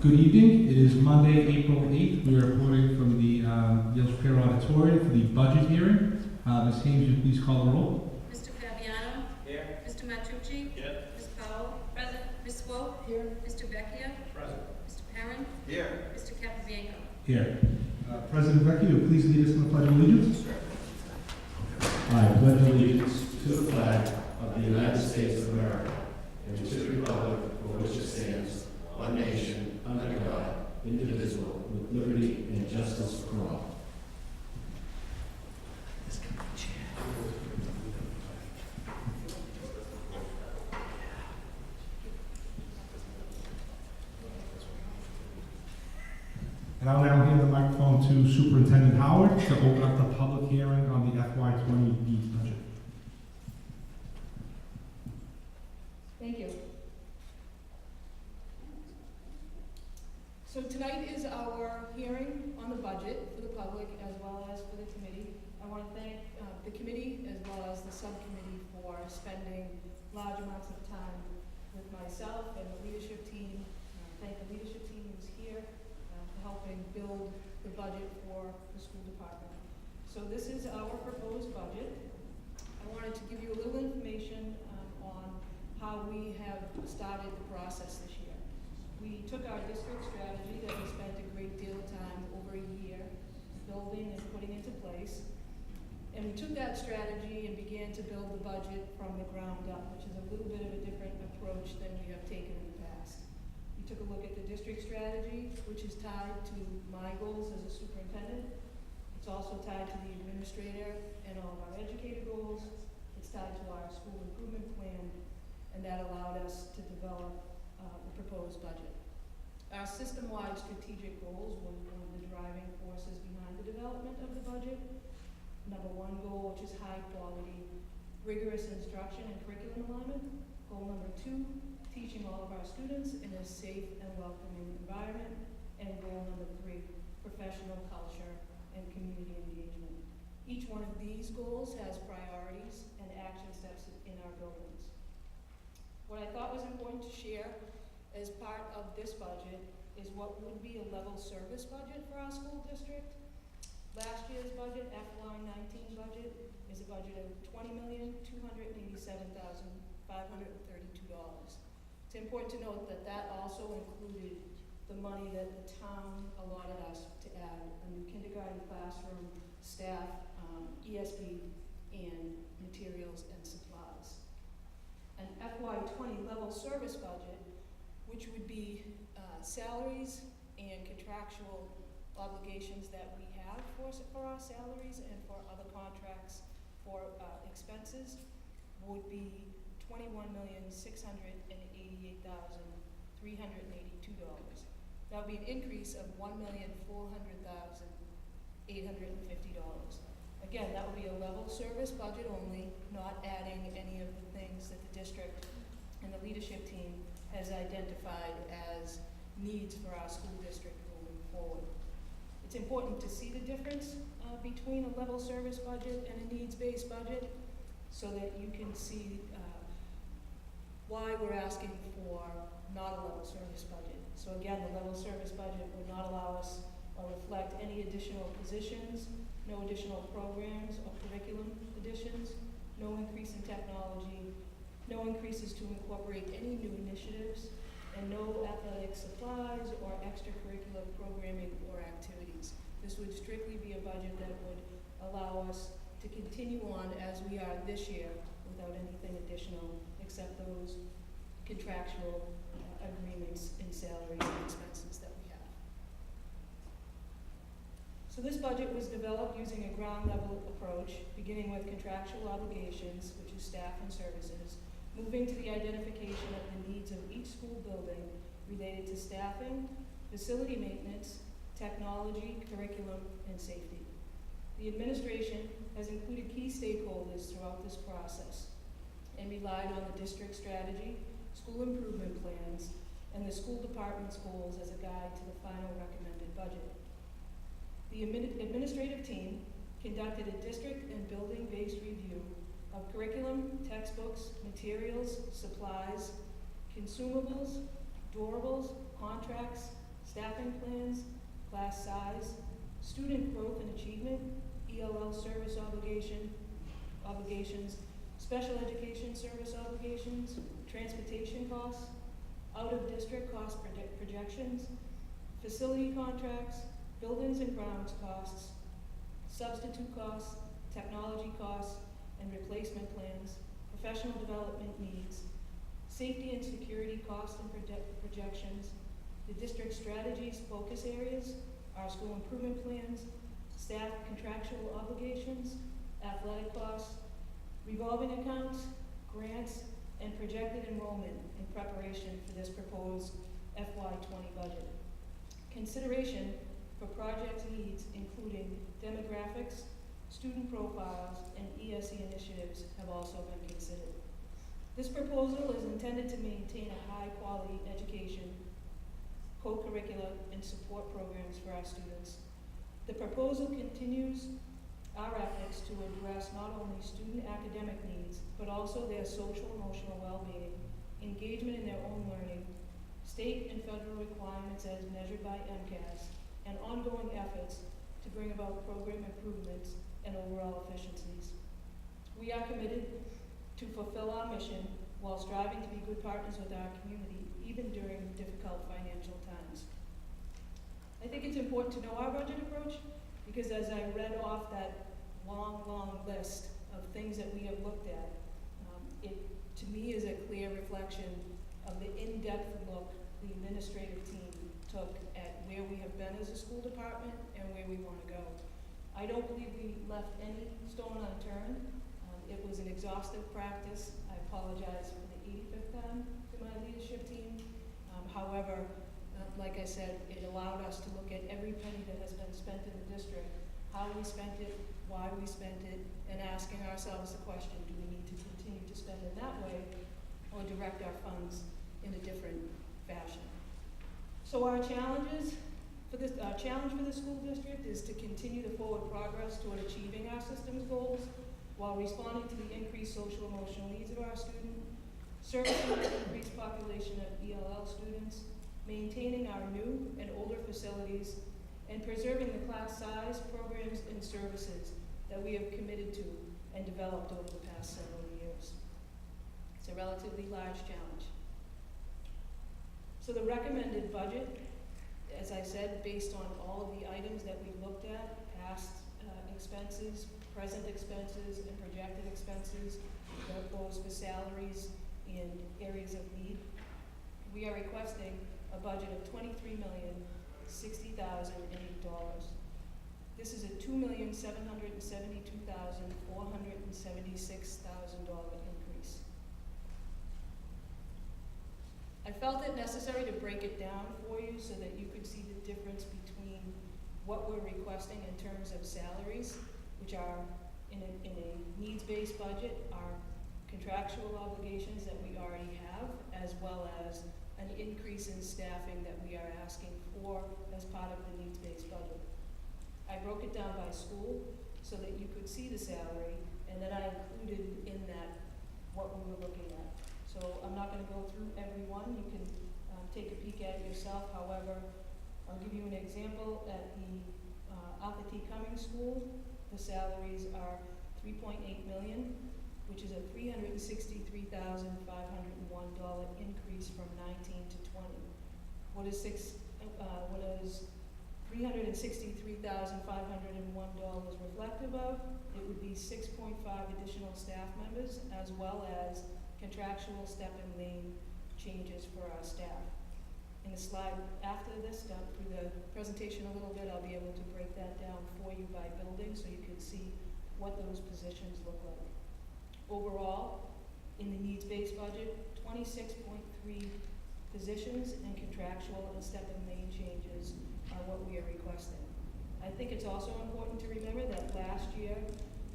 Good evening. It is Monday, April 8th. We are reporting from the Yale Square Auditorium for the budget hearing. Ms. Haynes, would you please call the roll? Mr. Fabiano? Here. Mr. Matucci? Here. Ms. Powell? Present. Ms. Swope? Here. Mr. Vecchia? Present. Mr. Perrin? Here. Mr. Capabianco? Here. President Vecchio, please lead us in the Pledge of Allegiance. I pledge allegiance to the flag of the United States of America and to the republic for which it stands, one nation, under God, indivisible, with liberty and justice for all. And I'll now hand the microphone to Superintendent Howard to open up the public hearing on the FY20 budget. Thank you. So tonight is our hearing on the budget for the public as well as for the committee. I want to thank the committee as well as the subcommittee for spending large amounts of time with myself and the leadership team. Thank the leadership team who's here for helping build the budget for the school department. So this is our proposed budget. I wanted to give you a little information on how we have started the process this year. We took our district strategy that we spent a great deal of time, over a year, building and putting into place. And we took that strategy and began to build the budget from the ground up, which is a little bit of a different approach than we have taken in the past. We took a look at the district strategy, which is tied to my goals as a superintendent. It's also tied to the administrator and all of our educator goals. It's tied to our school improvement plan, and that allowed us to develop the proposed budget. Our system-wide strategic goals were one of the driving forces behind the development of the budget. Number one goal, which is high quality, rigorous instruction and curriculum alignment. Goal number two, teaching all of our students in a safe and welcoming environment. And goal number three, professional culture and community engagement. Each one of these goals has priorities and action steps in our buildings. What I thought was important to share as part of this budget is what would be a level service budget for our school district. Last year's budget, FY19 budget, is a budget of $20,287,532. It's important to note that that also included the money that the town allotted us to add a new kindergarten classroom, staff, ESP, and materials and supplies. An FY20 level service budget, which would be salaries and contractual obligations that we have for our salaries and for other contracts for expenses, would be $21,688,382. That would be an increase of $1,400,850. Again, that would be a level service budget only, not adding any of the things that the district and the leadership team has identified as needs for our school district moving forward. It's important to see the difference between a level service budget and a needs-based budget so that you can see why we're asking for not a level service budget. So again, the level service budget would not allow us or reflect any additional positions, no additional programs or curriculum additions, no increase in technology, no increases to incorporate any new initiatives, and no athletic supplies or extracurricular programming or activities. This would strictly be a budget that would allow us to continue on as we are this year without anything additional except those contractual agreements in salaries and expenses that we have. So this budget was developed using a ground level approach, beginning with contractual obligations, which is staff and services, moving to the identification of the needs of each school building related to staffing, facility maintenance, technology, curriculum, and safety. The administration has included key stakeholders throughout this process and relied on the district strategy, school improvement plans, and the school department's goals as a guide to the final recommended budget. The administrative team conducted a district and building-based review of curriculum, textbooks, materials, supplies, consumables, durables, contracts, staffing plans, class size, student growth and achievement, ELL service obligations, special education service obligations, transportation costs, out-of-district cost projections, facility contracts, buildings and grounds costs, substitute costs, technology costs, and replacement plans, professional development needs, safety and security costs and projections, the district strategies, focus areas, our school improvement plans, staff contractual obligations, athletic costs, revolving accounts, grants, and projected enrollment in preparation for this proposed FY20 budget. Consideration for project needs including demographics, student profiles, and ESE initiatives have also been considered. This proposal is intended to maintain a high-quality education, co-curricular, and support programs for our students. The proposal continues our efforts to address not only student academic needs, but also their social emotional well-being, engagement in their own learning, state and federal requirements as measured by MCAS, and ongoing efforts to bring about program improvements and overall efficiencies. We are committed to fulfill our mission while striving to be good partners with our community, even during difficult financial times. I think it's important to know our budget approach because as I read off that long list of things that we have looked at, it to me is a clear reflection of the in-depth look the administrative team took at where we have been as a school department and where we want to go. I don't believe we left any stone unturned. It was an exhaustive practice. I apologize for the 85th time to my leadership team. However, like I said, it allowed us to look at every penny that has been spent in the district, how we spent it, why we spent it, and asking ourselves the question, do we need to continue to spend it that way or direct our funds in a different fashion? So our challenge for the school district is to continue the forward progress toward achieving our system's goals while responding to the increased social emotional needs of our students, servicing the increased population of ELL students, maintaining our new and older facilities, and preserving the class size, programs, and services that we have committed to and developed over the past several years. It's a relatively large challenge. So the recommended budget, as I said, based on all of the items that we've looked at, past expenses, present expenses, and projected expenses, those for salaries in areas of need, we are requesting a budget of $23,060,008. This is a $2,772,476,000 increase. I felt it necessary to break it down for you so that you could see the difference between what we're requesting in terms of salaries, which are in a needs-based budget, are contractual obligations that we already have, as well as an increase in staffing that we are asking for as part of the needs-based budget. I broke it down by school so that you could see the salary, and then I included in that what we were looking at. So I'm not going to go through every one. You can take a peek at it yourself. However, I'll give you an example. At the Arthur T. Cummings School, the salaries are $3.8 million, which is a $363,501 increase from 19 to 20. What is $363,501 reflective of? It would be 6.5 additional staff members, as well as contractual step and lane changes for our staff. In the slide after this, down through the presentation a little bit, I'll be able to break that down for you by building so you can see what those positions look like. Overall, in the needs-based budget, 26.3 positions and contractual and step and lane changes are what we are requesting. I think it's also important to remember that last year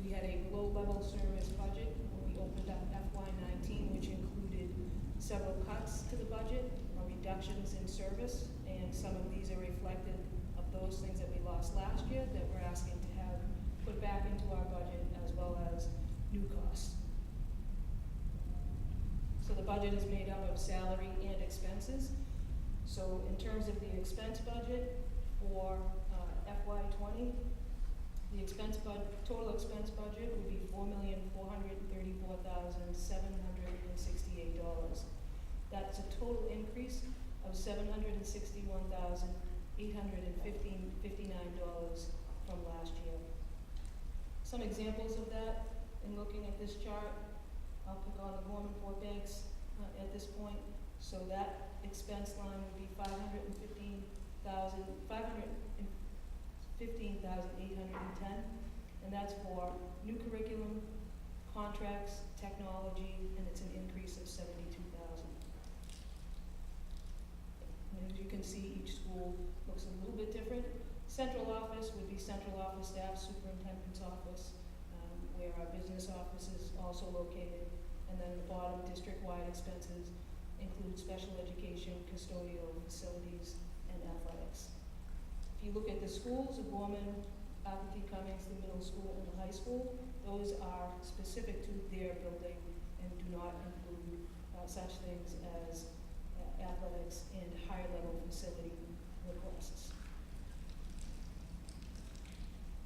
we had a low-level service budget when we opened up FY19, which included several cuts to the budget or reductions in service, and some of these are reflected of those things that we lost last year that we're asking to have put back into our budget, as well as new costs. So the budget is made up of salary and expenses. So in terms of the expense budget for FY '20, the total expense budget would be $4,434,768. That's a total increase of $761,859 from last year. Some examples of that, in looking at this chart, I'll pick on the Gorman Fort Banks at this point. So that expense line would be $515,810, and that's for new curriculum, contracts, technology, and it's an increase of $72,000. And as you can see, each school looks a little bit different. Central office would be central office staff, superintendent's office, where our business office is also located. And then the bottom, district-wide expenses include special education, custodial facilities, and athletics. If you look at the schools, of Gorman, Alpha Cummings, the middle school, and the high school, those are specific to their building and do not include such things as athletics and higher level facility requests.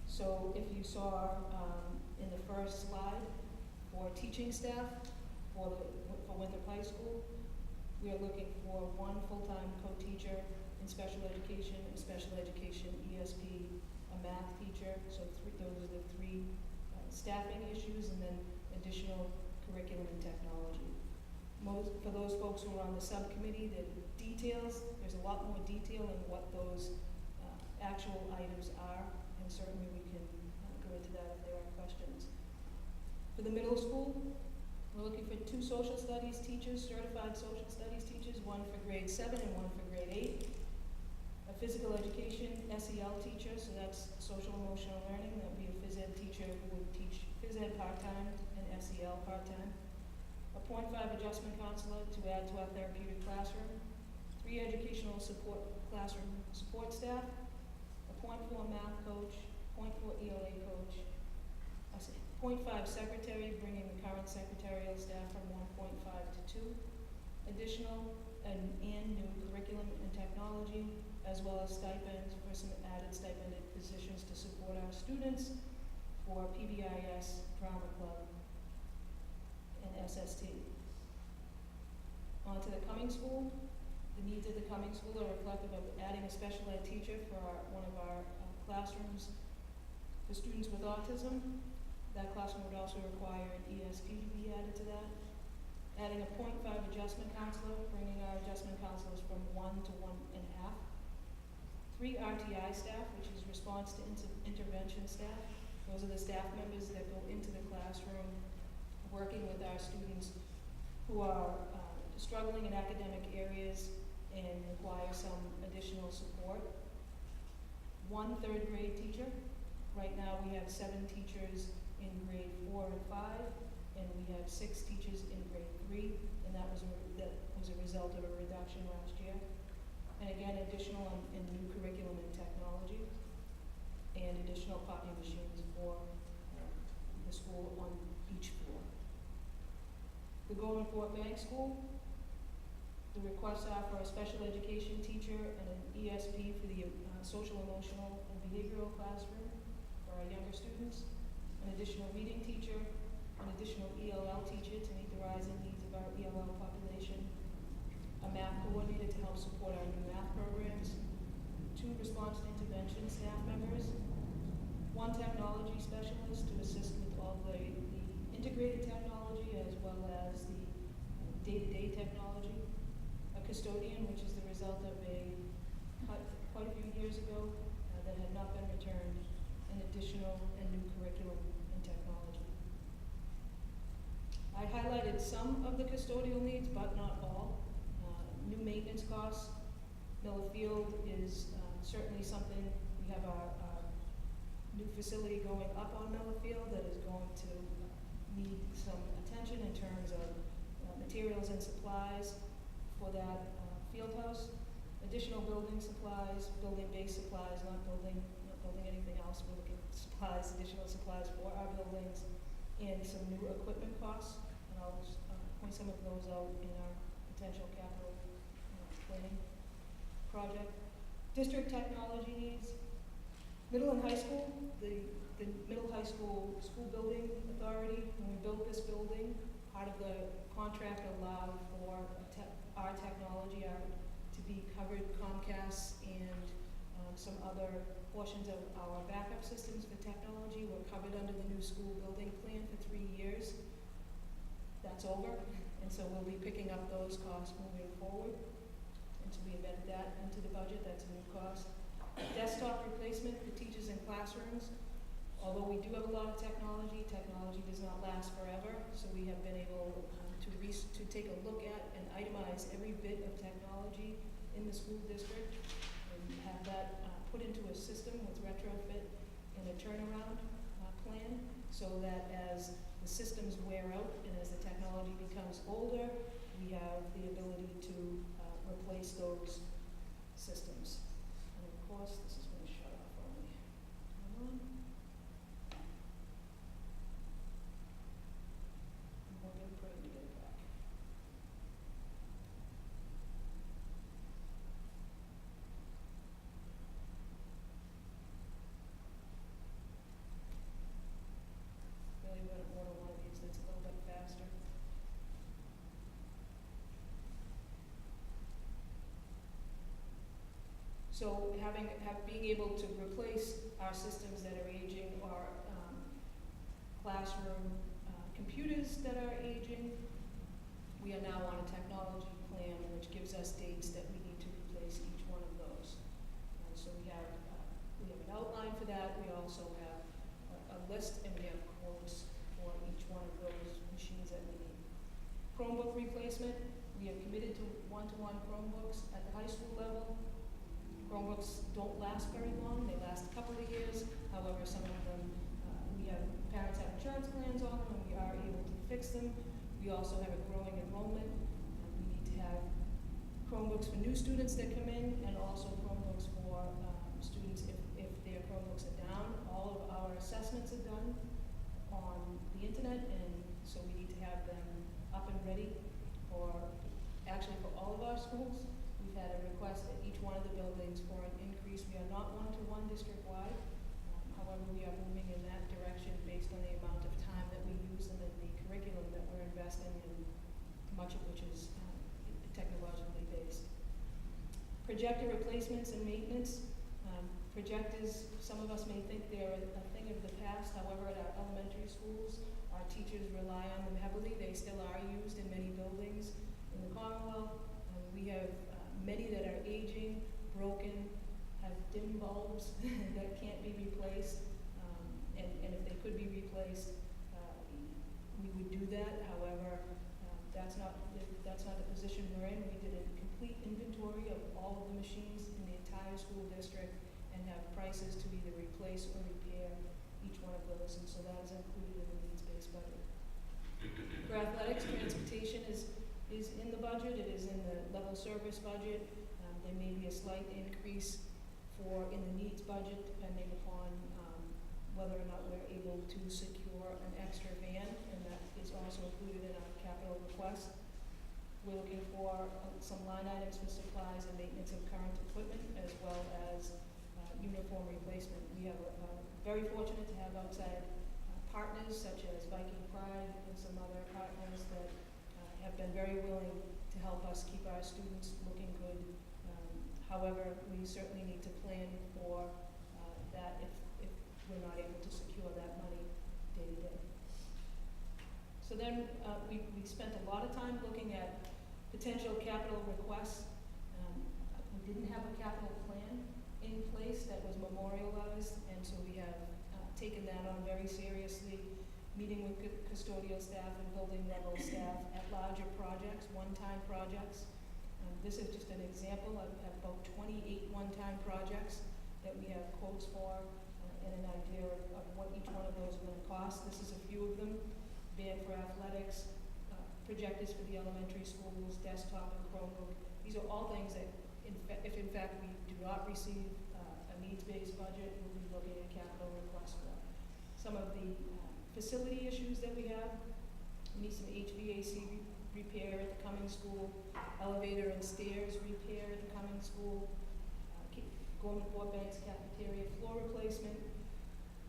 So if you saw in the first slide, for teaching staff for Winthrop High School, we are looking for one full-time co-teacher in special education, ESP, a math teacher. So those are the three staffing issues, and then additional curriculum and technology. For those folks who are on the subcommittee, the details, there's a lot more detail in what those actual items are, and certainly we can go into that if there are questions. For the middle school, we're looking for 2 social studies teachers, certified social studies teachers, one for grade 7 and one for grade 8. A physical education SEL teacher, so that's social emotional learning. That would be a phys ed teacher who would teach phys ed part-time and SEL part-time. A .5 adjustment counselor to add to our therapeutic classroom. 3 educational classroom support staff. A .4 math coach, .4 ELA coach. A .5 secretary, bringing the current secretarial staff from 1.5 to 2. Additional and new curriculum and technology, as well as stipends for some added stipended positions to support our students for PBIS, Drama Club, and SST. On to the Cummings School. The needs of the Cummings School are reflective of adding a special ed teacher for one of our classrooms for students with autism. That classroom would also require an ESP to be added to that. Adding a .5 adjustment counselor, bringing our adjustment counselors from 1 to 1.5. 3 RTI staff, which is response to intervention staff. Those are the staff members that go into the classroom working with our students who are struggling in academic areas and require some additional support. 1 third grade teacher. Right now we have 7 teachers in grade 4 and 5, and we have 6 teachers in grade 3, and that was a result of a reduction last year. And again, additional in new curriculum and technology, and additional copy machines for the school on each floor. The Gorman Fort Bank School, the requests are for a special education teacher and an ESP for the social, emotional, and behavioral classroom for our younger students, an additional reading teacher, an additional ELL teacher to meet the rising needs of our ELL population, a math coordinator to help support our new math programs, 2 response to intervention staff members, 1 technology specialist to assist with all the integrated technology as well as the day-to-day technology, a custodian, which is the result of a cut quite a few years ago that had not been returned, and additional and new curriculum and technology. I highlighted some of the custodial needs, but not all. New maintenance costs. Miller Field is certainly something. We have our new facility going up on Miller Field that is going to need some attention in terms of materials and supplies for that field house. Additional building supplies, building-based supplies, not building anything else. We're looking at supplies, additional supplies for our buildings, and some new equipment costs. And I'll point some of those out in our potential capital planning. project. District technology needs. Middle and high school, the middle high school building authority, when we built this building, part of the contract allowed for our technology to be covered, Comcast and some other portions of our backup systems for technology were covered under the new school building plan for 3 years. That's over, and so we'll be picking up those costs moving forward. And so we embedded that into the budget. That's a new cost. Desktop replacement for teachers in classrooms. Although we do have a lot of technology, technology does not last forever, so we have been able to take a look at and itemize every bit of technology in the school district and have that put into a system with retrofit and a turnaround plan, so that as the systems wear out and as the technology becomes older, we have the ability to replace those systems. And of course, this is going to shut off on me. Come on. I'm hoping and praying to get it back. Really wouldn't order one of these that's a little bit faster. So being able to replace our systems that are aging, or classroom computers that are aging, we are now on a technology plan which gives us dates that we need to replace each one of those. And so we have an outline for that. We also have a list, and we have quotes for each one of those machines that we need. Chromebook replacement, we have committed to one-to-one Chromebooks at the high school level. Chromebooks don't last very long. They last a couple of years. However, some of them, parents have insurance plans on them, and we are able to fix them. We also have a growing enrollment. We need to have Chromebooks for new students that come in, and also Chromebooks for students if their Chromebooks are down. All of our assessments are done on the internet, and so we need to have them up and ready for all of our schools. We've had a request at each one of the buildings for an increase. We are not one-to-one district-wide. However, we are moving in that direction based on the amount of time that we use them and the curriculum that we're investing in, much of which is technologically based. Projector replacements and maintenance. Projectors, some of us may think they're a thing of the past. However, at our elementary schools, our teachers rely on them heavily. They still are used in many buildings in the Commonwealth. We have many that are aging, broken, have dim bulbs that can't be replaced, and if they could be replaced, we would do that. However, that's not the position we're in. We did a complete inventory of all of the machines in the entire school district and have prices to either replace or repair each one of those, and so that is included in the needs-based budget. For athletics, transportation is in the budget. It is in the level service budget. There may be a slight increase in the needs budget depending upon whether or not we're able to secure an extra van, and that is also included in our capital request. We're looking for some line items for supplies and maintenance of current equipment, as well as uniform replacement. We are very fortunate to have outside partners such as Viking Pride and some other partners that have been very willing to help us keep our students looking good. However, we certainly need to plan for that if we're not able to secure that money day to day. So then we spent a lot of time looking at potential capital requests. We didn't have a capital plan in place that was memorialized, and so we have taken that on very seriously, meeting with custodial staff and building level staff at larger projects, one-time projects. This is just an example of about 28 one-time projects that we have quotes for and an idea of what each one of those are going to cost. This is a few of them: van for athletics, projectors for the elementary schools, desktop and Chromebook. These are all things that, if in fact we do not receive a needs-based budget, we'll be looking at capital requests for. Some of the facility issues that we have: we need some HVAC repair at the Cummings School, elevator and stairs repair at the Cummings School, Gorman Fort Banks cafeteria floor replacement,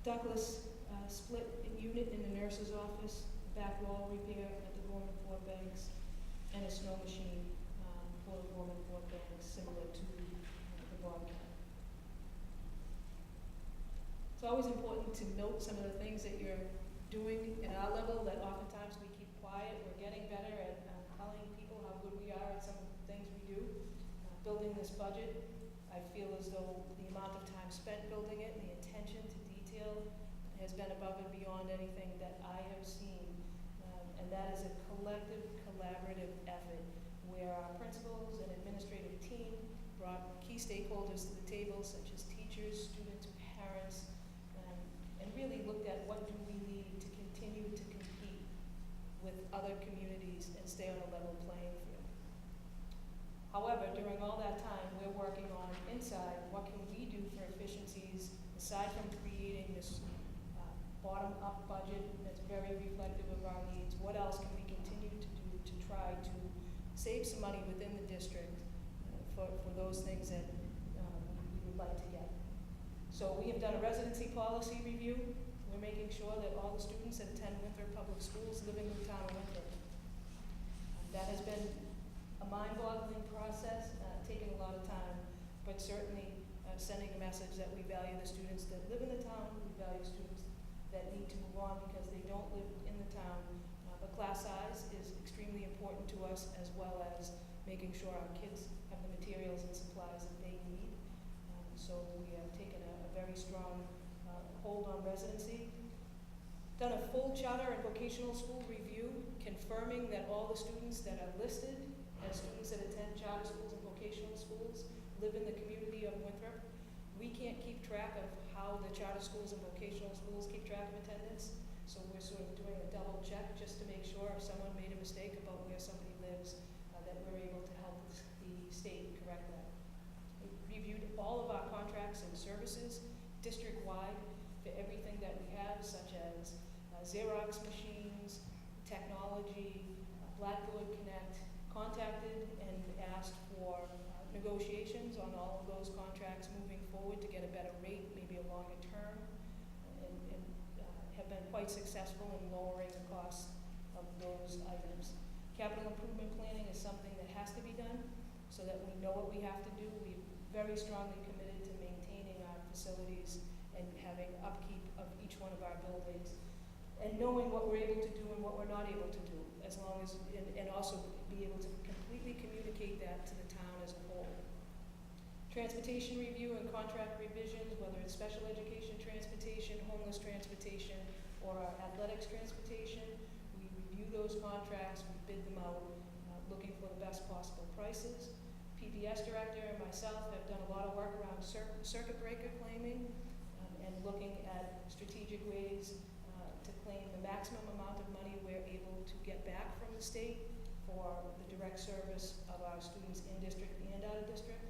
ductless split unit in the nurse's office, back wall repair at the Gorman Fort Banks, and a snow machine for the Gorman Fort Banks, similar to the Bobcat. It's always important to note some of the things that you're doing at our level that oftentimes we keep quiet. We're getting better at telling people how good we are at some of the things we do. Building this budget, I feel as though the amount of time spent building it and the attention to detail has been above and beyond anything that I have seen. And that is a collective, collaborative effort where our principals and administrative team brought key stakeholders to the table, such as teachers, students, parents, and really looked at what do we need to continue to compete with other communities and stay on a level playing field. However, during all that time, we're working on inside, what can we do for efficiencies, aside from creating this bottom-up budget that's very reflective of our needs, what else can we continue to do to try to save some money within the district for those things that we would like to get. So we have done a residency policy review. We're making sure that all the students that attend Winthrop Public Schools live in the town of Winthrop. That has been a mind-boggling process, taking a lot of time, but certainly sending a message that we value the students that live in the town, we value students that need to move on because they don't live in the town. But class size is extremely important to us, as well as making sure our kids have the materials and supplies that they need. So we have taken a very strong hold on residency. Done a full charter and vocational school review, confirming that all the students that are listed as students that attend charter schools and vocational schools live in the community of Winthrop. We can't keep track of how the charter schools and vocational schools keep track of attendance, so we're sort of doing a double check just to make sure if someone made a mistake about where somebody lives, that we're able to help the state correct that. We reviewed all of our contracts and services district-wide for everything that we have, such as Xerox machines, technology, Blackboard Connect, contacted and asked for negotiations on all of those contracts moving forward to get a better rate, maybe a longer term, and have been quite successful in lowering the cost of those items. Capital improvement planning is something that has to be done so that we know what we have to do. We're very strongly committed to maintaining our facilities and having upkeep of each one of our buildings, and knowing what we're able to do and what we're not able to do, as long as, and also be able to completely communicate that to the town as a whole. Transportation review and contract revisions, whether it's special education transportation, homeless transportation, or our athletics transportation. We review those contracts, we bid them out, looking for the best possible prices. PBS director and myself have done a lot of work around circuit breaker claiming, and looking at strategic ways to claim the maximum amount of money we're able to get back from the state for the direct service of our students in district and out of district.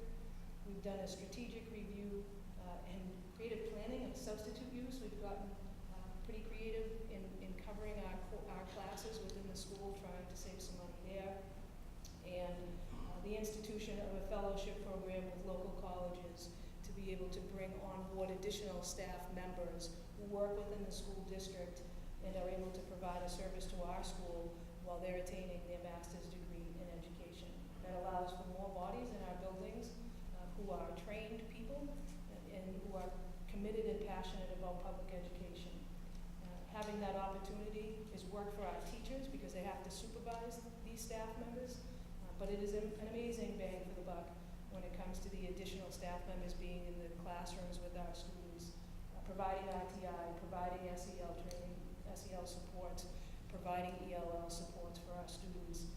We've done a strategic review and creative planning and substitute use. We've gotten pretty creative in covering our classes within the school, trying to save some money there. And the institution of a fellowship program with local colleges to be able to bring on board additional staff members who work within the school district and are able to provide a service to our school while they're attaining their master's degree in education. That allows for more bodies in our buildings who are trained people and who are committed and passionate about public education. Having that opportunity is work for our teachers because they have to supervise these staff members, but it is an amazing bang for the buck when it comes to the additional staff members being in the classrooms with our students, providing RTI, providing SEL training, SEL supports, providing ELL supports for our students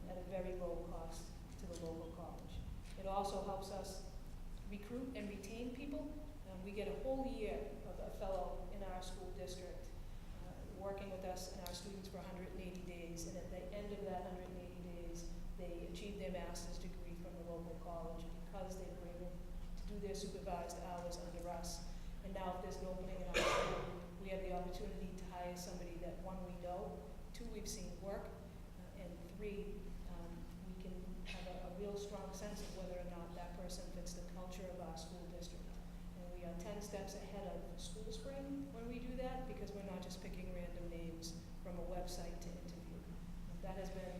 at a very low cost to the local college. It also helps us recruit and retain people. We get a whole year of a fellow in our school district working with us and our students for 180 days, and at the end of that 180 days, they achieve their master's degree from the local college because they were able to do their supervised hours under us. And now if there's an opening in our school, we have the opportunity to hire somebody that, one, we know, two, we've seen work, and three, we can have a real strong sense of whether or not that person fits the culture of our school district. steps ahead of school spring when we do that, because we're not just picking random names from a website to interview. That has been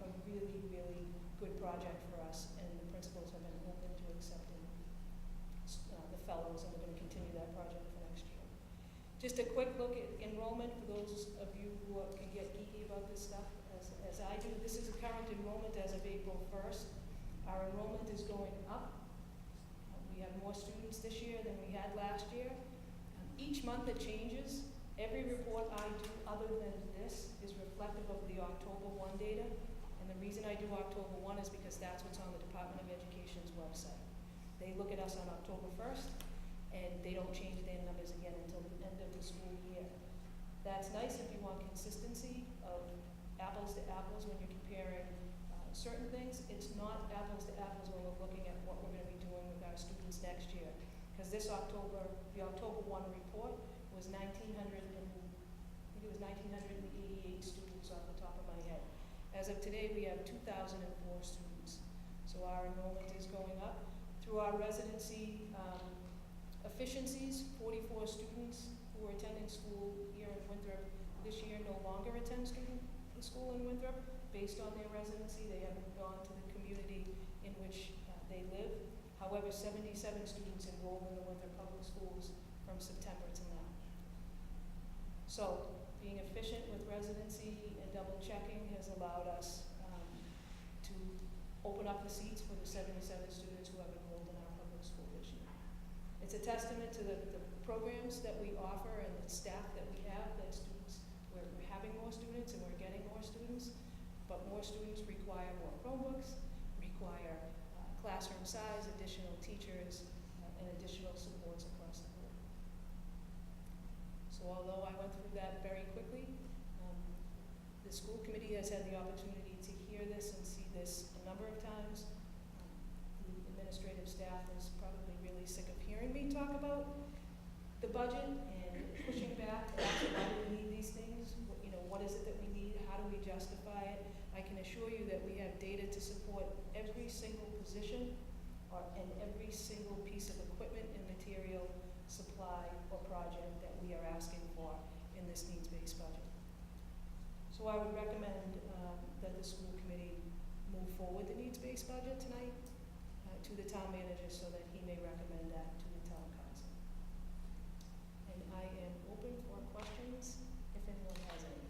a really, really good project for us, and the principals have been open to accepting the fellows, and we're going to continue that project for next year. Just a quick look at enrollment for those of you who can get geeky about this stuff, as I do. This is current enrollment as of April 1st. Our enrollment is going up. We have more students this year than we had last year. Each month it changes. Every report I do other than this is reflective of the October 1 data. And the reason I do October 1 is because that's what's on the Department of Education's website. They look at us on October 1st, and they don't change their numbers again until the end of the school year. That's nice if you want consistency of apples to apples when you're comparing certain things. It's not apples to apples when we're looking at what we're going to be doing with our students next year. Because this October, the October 1 report was 1,988 students off the top of my head. As of today, we have 2,004 students. So our enrollment is going up. Through our residency efficiencies, 44 students who are attending school here in Winthrop this year no longer attend school in Winthrop based on their residency. They haven't gone to the community in which they live. However, 77 students enrolled in the Winthrop Public Schools from September to now. So being efficient with residency and double checking has allowed us to open up the seats for the 77 students who have enrolled in our public school this year. It's a testament to the programs that we offer and the staff that we have, that students, we're having more students and we're getting more students, but more students require more Chromebooks, require classroom size, additional teachers, and additional supports across the board. So although I went through that very quickly, the school committee has had the opportunity to hear this and see this a number of times. The administrative staff is probably really sick of hearing me talk about the budget and pushing back to ask why do we need these things? What is it that we need? How do we justify it? I can assure you that we have data to support every single position and every single piece of equipment and material, supply, or project that we are asking for in this needs-based budget. So I would recommend that the school committee move forward the needs-based budget tonight to the town manager so that he may recommend that to the town council. And I am open for questions if anyone has any.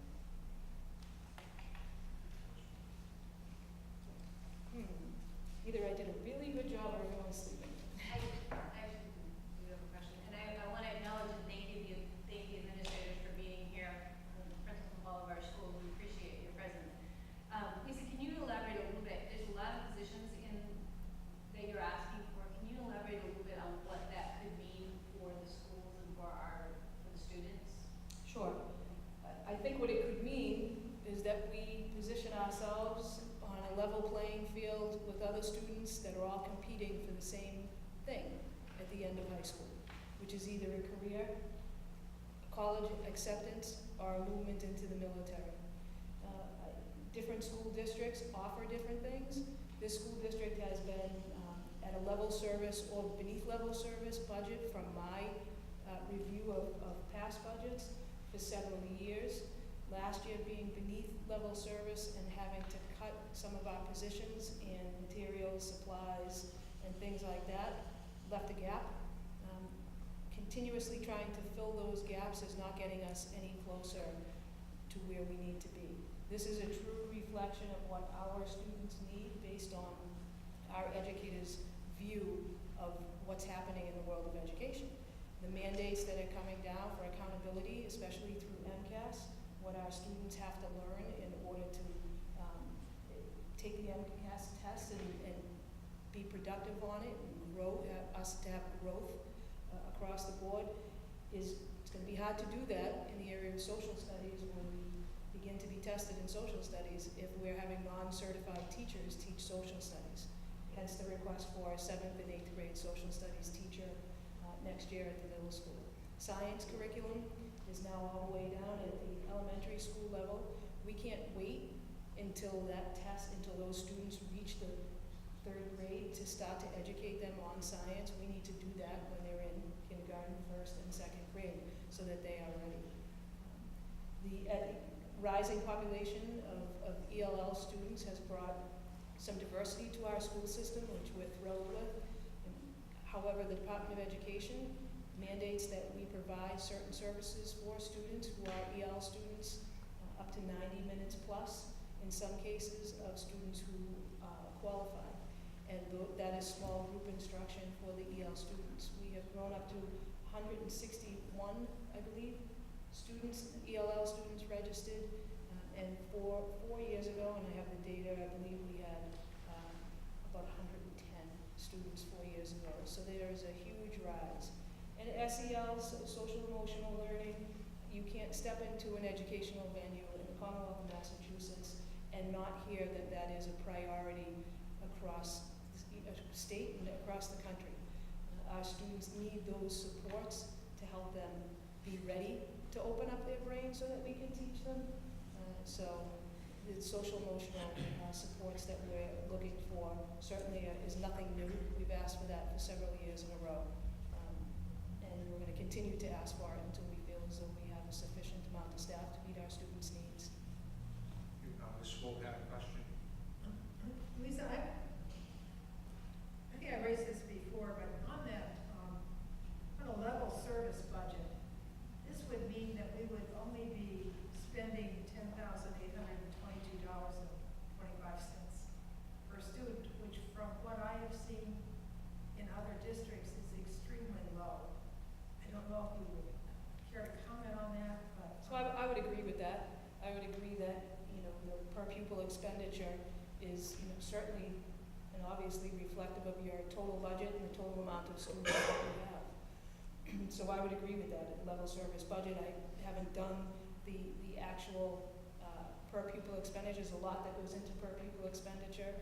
Either I did a really good job or everyone's sleeping. I actually do have a question, and I want to acknowledge and thank the administrators for being here, the principals of all of our schools. We appreciate your presence. Lisa, can you elaborate a little bit? There's a lot of positions that you're asking for. Can you elaborate a little bit on what that could mean for the schools and for the students? Sure. I think what it could mean is that we position ourselves on a level playing field with other students that are all competing for the same thing at the end of high school, which is either a career, college acceptance, or a movement into the military. Different school districts offer different things. This school district has been at a level service or beneath level service budget from my review of past budgets for several years. Last year being beneath level service and having to cut some of our positions in materials, supplies, and things like that, left a gap. Continuously trying to fill those gaps is not getting us any closer to where we need to be. This is a true reflection of what our students need based on our educators' view of what's happening in the world of education. The mandates that are coming down for accountability, especially through MCAS, what our students have to learn in order to take the MCAS test and be productive on it and grow, us to have growth across the board. It's going to be hard to do that in the area of social studies when we begin to be tested in social studies if we're having non-certified teachers teach social studies. Hence the request for a 7th and 8th grade social studies teacher next year at the middle school. Science curriculum is now all the way down at the elementary school level. We can't wait until that test, until those students reach the 3rd grade to start to educate them on science. We need to do that when they're in kindergarten. kindergarten, first and second grade, so that they are ready. The rising population of ELL students has brought some diversity to our school system, which we're thrilled with. However, the Department of Education mandates that we provide certain services for students who are EL students, up to 90 minutes plus, in some cases, of students who qualify. And that is small group instruction for the EL students. We have grown up to 161, I believe, students, ELL students registered. And 4 years ago, and I have the data, I believe we had about 110 students 4 years ago. So there is a huge rise. And SEL, social emotional learning, you can't step into an educational venue in the Commonwealth of Massachusetts and not hear that that is a priority across the state and across the country. Our students need those supports to help them be ready to open up their brain so that we can teach them. So the social emotional supports that we're looking for certainly is nothing new. We've asked for that for several years in a row. And we're going to continue to ask for it until we feel as though we have a sufficient amount of staff to meet our students' needs. Ms. Swope had a question. Lisa, I think I raised this before, but on that, on a level service budget, this would mean that we would only be spending $10,822.25 per student, which from what I have seen in other districts is extremely low. I don't know if you would care to comment on that, but. So I would agree with that. I would agree that, the per pupil expenditure is, certainly and obviously reflective of your total budget and the total amount of students that you have. So I would agree with that. Level service budget, I haven't done the actual per pupil expenditure. There's a lot that goes into per pupil expenditure,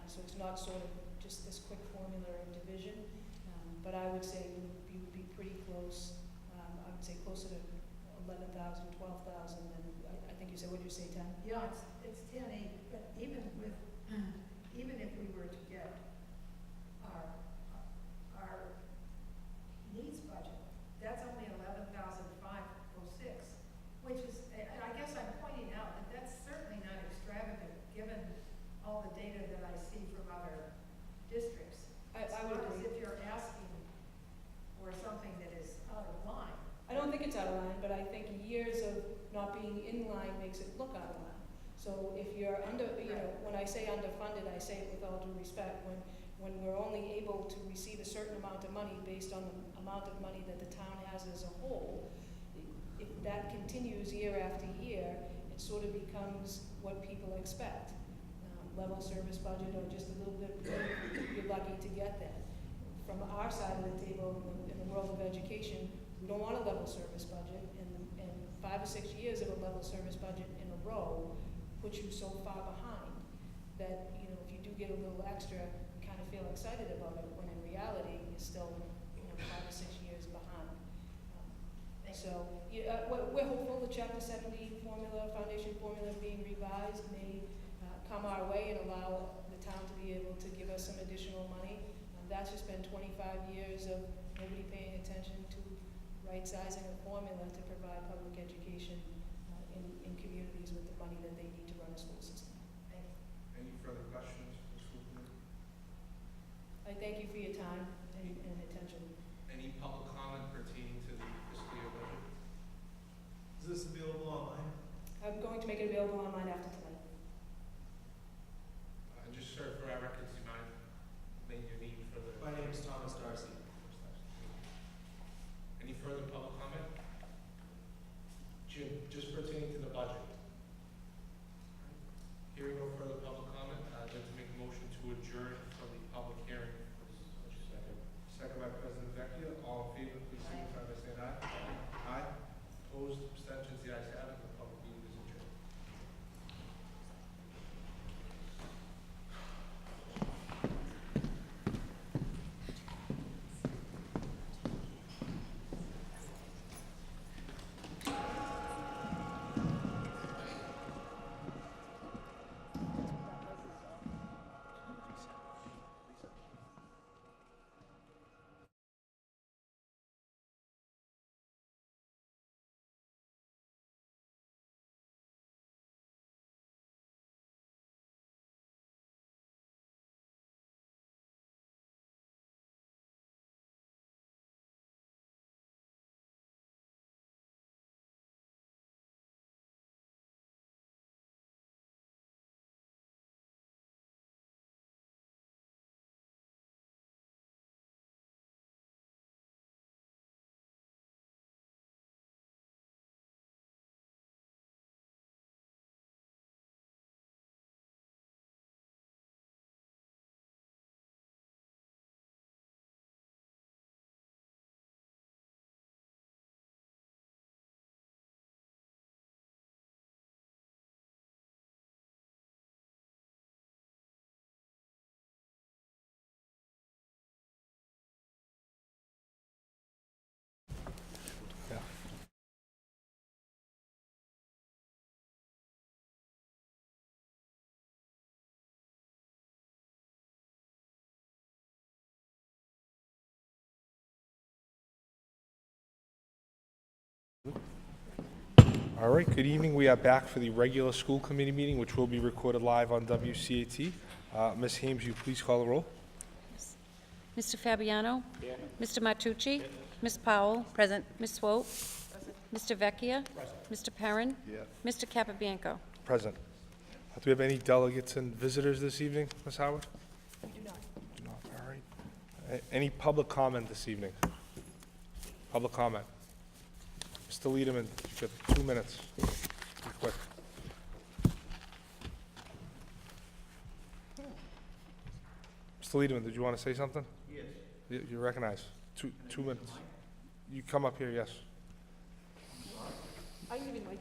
so it's not sort of just this quick formula of division. But I would say you would be pretty close. I would say closer to 11,000, 12,000, and I think you said, what did you say, 10? Yeah, it's 10.8, but even if we were to get our needs budget, that's only 11,506, which is, I guess I'm pointing out that that's certainly not extravagant, given all the data that I see from other districts. I would It's not as agree. if you're asking for something that is out of line. I don't think it's out of line, but I think years of not being in line makes it look out of line. So if you're under, when I say underfunded, I say it with all due respect. When we're only able to receive a certain amount of money based on the amount of money that the town has as a whole, if that continues year after year, it sort of becomes what people expect. Level service budget or just a little bit, you're lucky to get that. From our side of the table, in the world of education, we don't want a level service budget, and 5 or 6 years of a level service budget in a row puts you so far behind that, if you do get a little extra, you kind of feel excited about it, when in reality, you're still, 5 or 6 years behind. So, we're hopeful the Chapter 70 formula, foundation formula being revised may come our way and allow the town to be able to give us some additional money. That's just been 25 years of nobody paying attention to right-sizing a formula to provide public education in communities with the money that they need to run a school system. Thank you. Any further questions, Ms. Swope? I thank you for your time and attention. Any public comment pertaining to the fiscal year budget? Is this available online? I'm going to make it available online after tonight. Just sir, for our records, do you mind making your name for the? My name is Thomas Darcy. Any further public comment? Jim, just pertaining to the budget. Hearing no further public comment, I'd like to make a motion to adjourn from the public hearing. Second by President Vecchia. All in favor, please signify by saying aye. Aye. Opposed, abstentions, the ayes have it. The public meeting is adjourned. All right, good evening. We are back for the regular school committee meeting, which will be recorded live on WCAT. Ms. Hames, you please call the roll. Mr. Fabiano? Mr. Matucci? Ms. Powell? Present. Ms. Swope? Mr. Vecchia? Mr. Perrin? Mr. Capabianco? Present. Do we have any delegates and visitors this evening, Ms. Howard? We do not. Do not. All right. Any public comment this evening? Public comment. Mr. Liederman, you got 2 minutes. Be quick. Mr. Liederman, did you want to say something? Yes. You recognize. 2 minutes. You come up here, yes. I can give you the mic.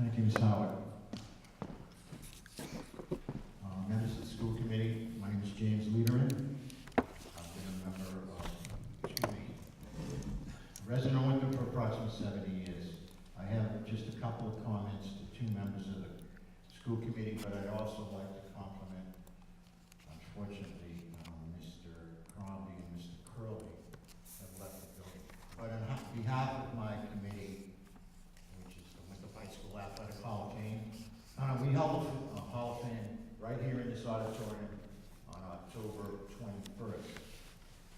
Thank you, Ms. Howard. Members of the school committee, my name is James Liederman. I've been a member of, resident of Winthrop for approximately 70 years. I have just a couple of comments to 2 members of the school committee, but I'd also like to compliment, unfortunately, Mr. Crombie and Mr. Curley have left the building. But on behalf of my committee, which is the Winthrop High School Athletic Hall of Fame, we held a Hall of Fame right here in this auditorium on October 21st.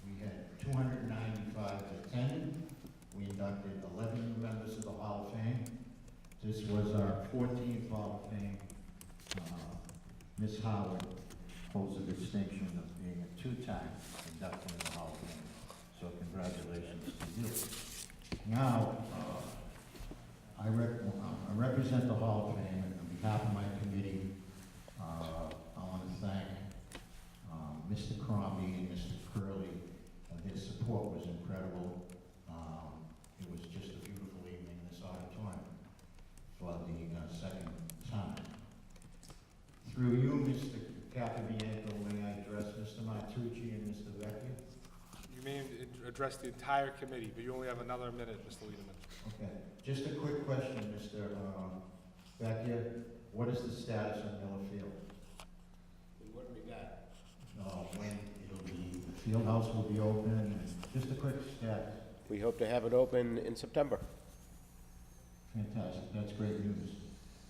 We had 295 attended. We inducted 11 new members of the Hall of Fame. This was our 14th Hall of Fame. Ms. Howard holds the distinction of being a 2-time inducted in the Hall of Fame. So congratulations to you. Now, I represent the Hall of Fame, and on behalf of my committee, I want to thank Mr. Crombie and Mr. Curley. Their support was incredible. It was just a beautiful evening in this auditorium for the second time. Through you, Mr. Capabianco, may I address Mr. Matucci and Mr. Vecchia? You may address the entire committee, but you only have another minute, Mr. Liederman. Okay. Just a quick question, Mr. Vecchia. What is the status of Miller Field? What do we got? When it'll be, the field house will be open, and just a quick status. We hope to have it open in September. Fantastic, that's great news.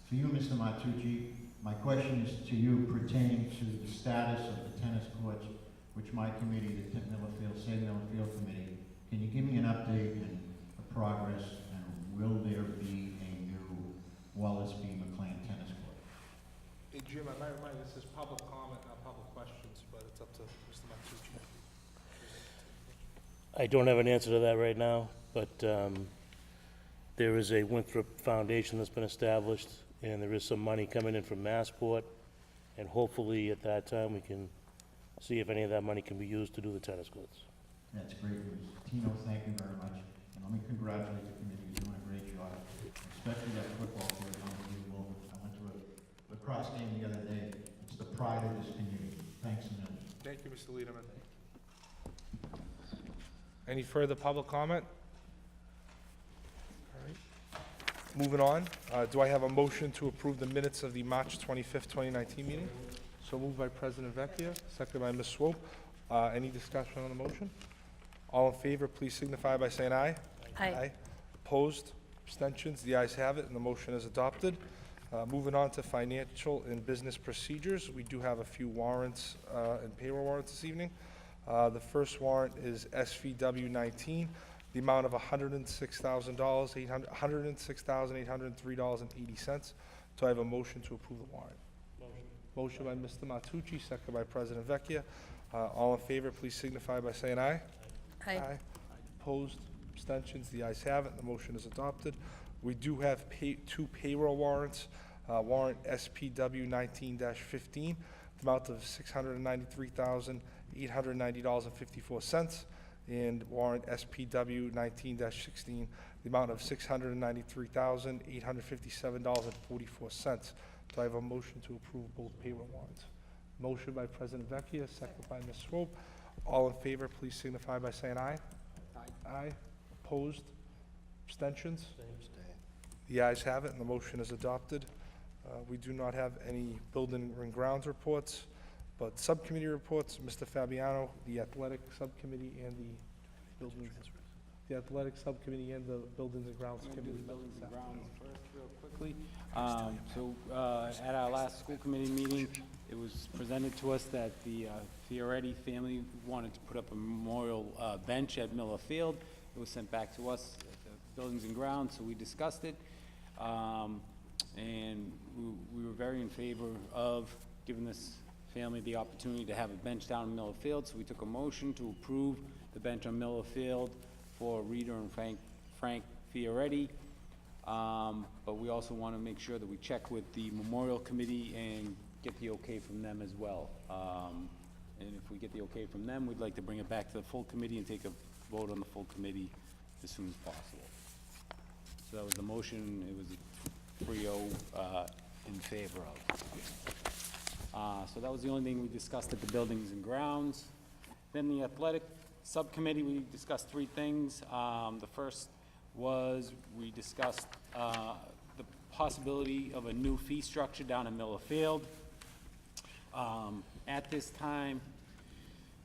For you, Mr. Matucci, my question is to you pertaining to the status of the tennis courts, which my committee, the Save Miller Field Committee, can you give me an update and the progress, and will there be a new Wallace B. McLean tennis court? Hey, Jim, I might remind you, this is public comment, not public questions, but it's up to Mr. Matucci. I don't have an answer to that right now, but there is a Winthrop Foundation that's been established, and there is some money coming in from Massport, and hopefully at that time we can see if any of that money can be used to do the tennis courts. That's great news. Tino, thank you very much. And let me congratulate the committee, you're doing a great job, especially that football field, unbelievable. I went to a lacrosse game the other day. It's the pride of this community. Thanks a million. Thank you, Mr. Liederman. Any further public comment? All right. Moving on, do I have a motion to approve the minutes of the March 25th, 2019 meeting? So moved by President Vecchia, seconded by Ms. Swope. Any discussion on the motion? All in favor, please signify by saying aye. Aye. Opposed? Abstentions? The ayes have it, and the motion is adopted. Moving on to financial and business procedures, we do have a few warrants and payroll warrants this evening. The first warrant is SVW 19, the amount of $106,000, $106,803.80. Do I have a motion to approve the warrant? Motion by Mr. Matucci, second by President Vecchia. All in favor, please signify by saying aye. Aye. Opposed? Abstentions? The ayes have it. The motion is adopted. We do have 2 payroll warrants. Warrant SPW 19-15, the amount of $693,890.54, and warrant SPW 19-16, the amount of $693,857.44. Do I have a motion to approve both payroll warrants? Motion by President Vecchia, second by Ms. Swope. All in favor, please signify by saying aye. Aye. Opposed? Abstentions? The ayes have it, and the motion is adopted. We do not have any building and grounds reports. But subcommittee reports, Mr. Fabiano, the athletic subcommittee and the athletic subcommittee and the buildings and grounds committee. Buildings and grounds first, real quickly. At our last school committee meeting, it was presented to us that the Fioretti family wanted to put up a memorial bench at Miller Field. It was sent back to us at the buildings and grounds, so we discussed it. And we were very in favor of giving this family the opportunity to have a bench down in Miller Field, so we took a motion to approve the bench on Miller Field for Rita and Frank Fioretti. But we also want to make sure that we check with the Memorial Committee and get the okay from them as well. And if we get the okay from them, we'd like to bring it back to the full committee and take a vote on the full committee as soon as possible. So that was the motion. It was a 3-0 in favor of. So that was the only thing we discussed at the buildings and grounds. Then the athletic subcommittee, we discussed 3 things. The first was we discussed the possibility of a new fee structure down in Miller Field. At this time,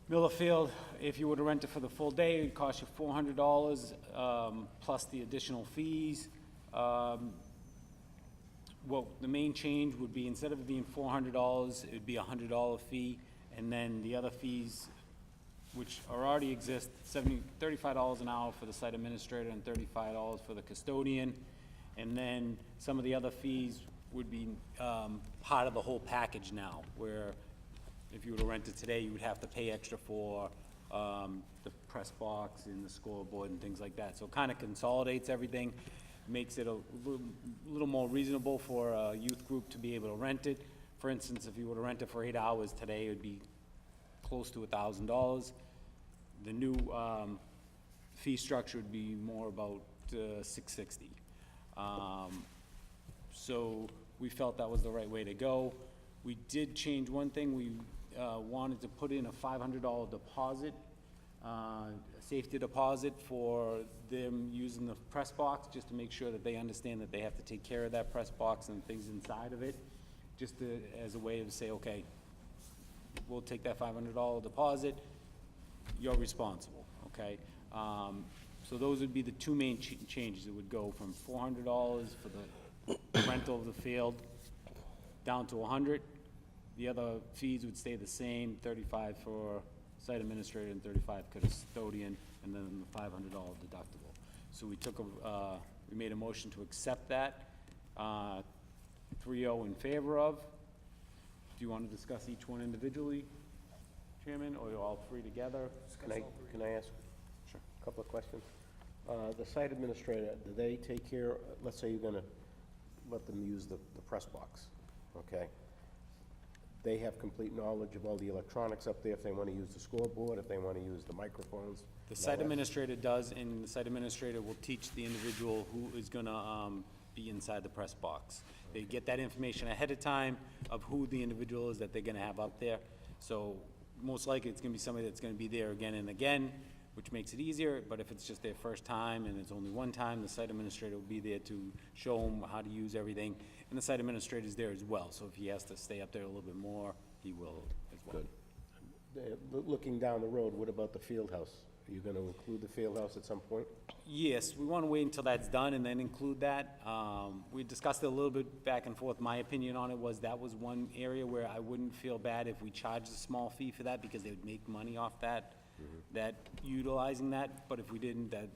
Miller Field, if you were to rent it for the full day, it would cost you $400 plus the additional fees. Well, the main change would be instead of it being $400, it would be a $100 fee, and then the other fees, which already exist, $35 an hour for the site administrator and $35 for the custodian, and then some of the other fees would be part of the whole package now, where if you were to rent it today, you would have to pay extra for the press box and the scoreboard and things like that. So it kind of consolidates everything, makes it a little more reasonable for a youth group to be able to rent it. For instance, if you were to rent it for 8 hours today, it would be close to $1,000. The new fee structure would be more about $660. So we felt that was the right way to go. We did change one thing. We wanted to put in a $500 deposit, a safety deposit for them using the press box, just to make sure that they understand that they have to take care of that press box and things inside of it, just as a way of say, okay, we'll take that $500 deposit, you're responsible, okay? So those would be the 2 main changes. It would go from $400 for the rental of the field down to $100. The other fees would stay the same, $35 for site administrator and $35 custodian, and then the $500 deductible. So we made a motion to accept that, 3-0 in favor of. Do you want to discuss each one individually, Chairman, or all 3 together? Can I ask Sure. a couple of questions? The site administrator, do they take care, let's say you're gonna let them use the press box, okay? They have complete knowledge of all the electronics up there, if they wanna use the scoreboard, if they wanna use the microphones? The site administrator does, and the site administrator will teach the individual who is gonna be inside the press box. They get that information ahead of time of who the individual is that they're gonna have up there. So most likely, it's gonna be somebody that's gonna be there again and again, which makes it easier, but if it's just their first time and it's only one time, the site administrator will be there to show them how to use everything. And the site administrator is there as well, so if he has to stay up there a little bit more, he will as well. Good. Looking down the road, what about the field house? Are you gonna include the field house at some point? Yes, we want to wait until that's done and then include that. We discussed it a little bit back and forth. My opinion on it was that was one area where I wouldn't feel bad if we charged a small fee for that, because they would make money off that, utilizing that. But if we didn't, that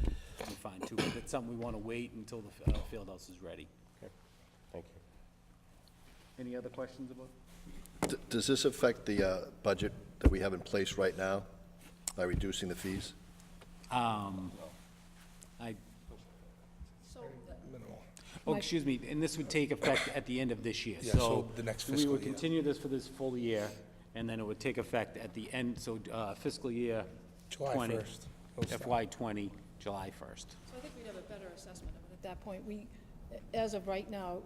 would be fine too. But it's something we want to wait until the field house is ready. Okay, thank you. Any other questions about? Does this affect the budget that we have in place right now by reducing the fees? Oh, excuse me, and this would take effect at the end of this year. Yeah, so the next We fiscal would year. continue this for this full year, and then it would take effect at the end, so fiscal year July 20. 1st. It'll start. FY '20, July 1st. So I think we'd have a better assessment of it at that point. As of right now,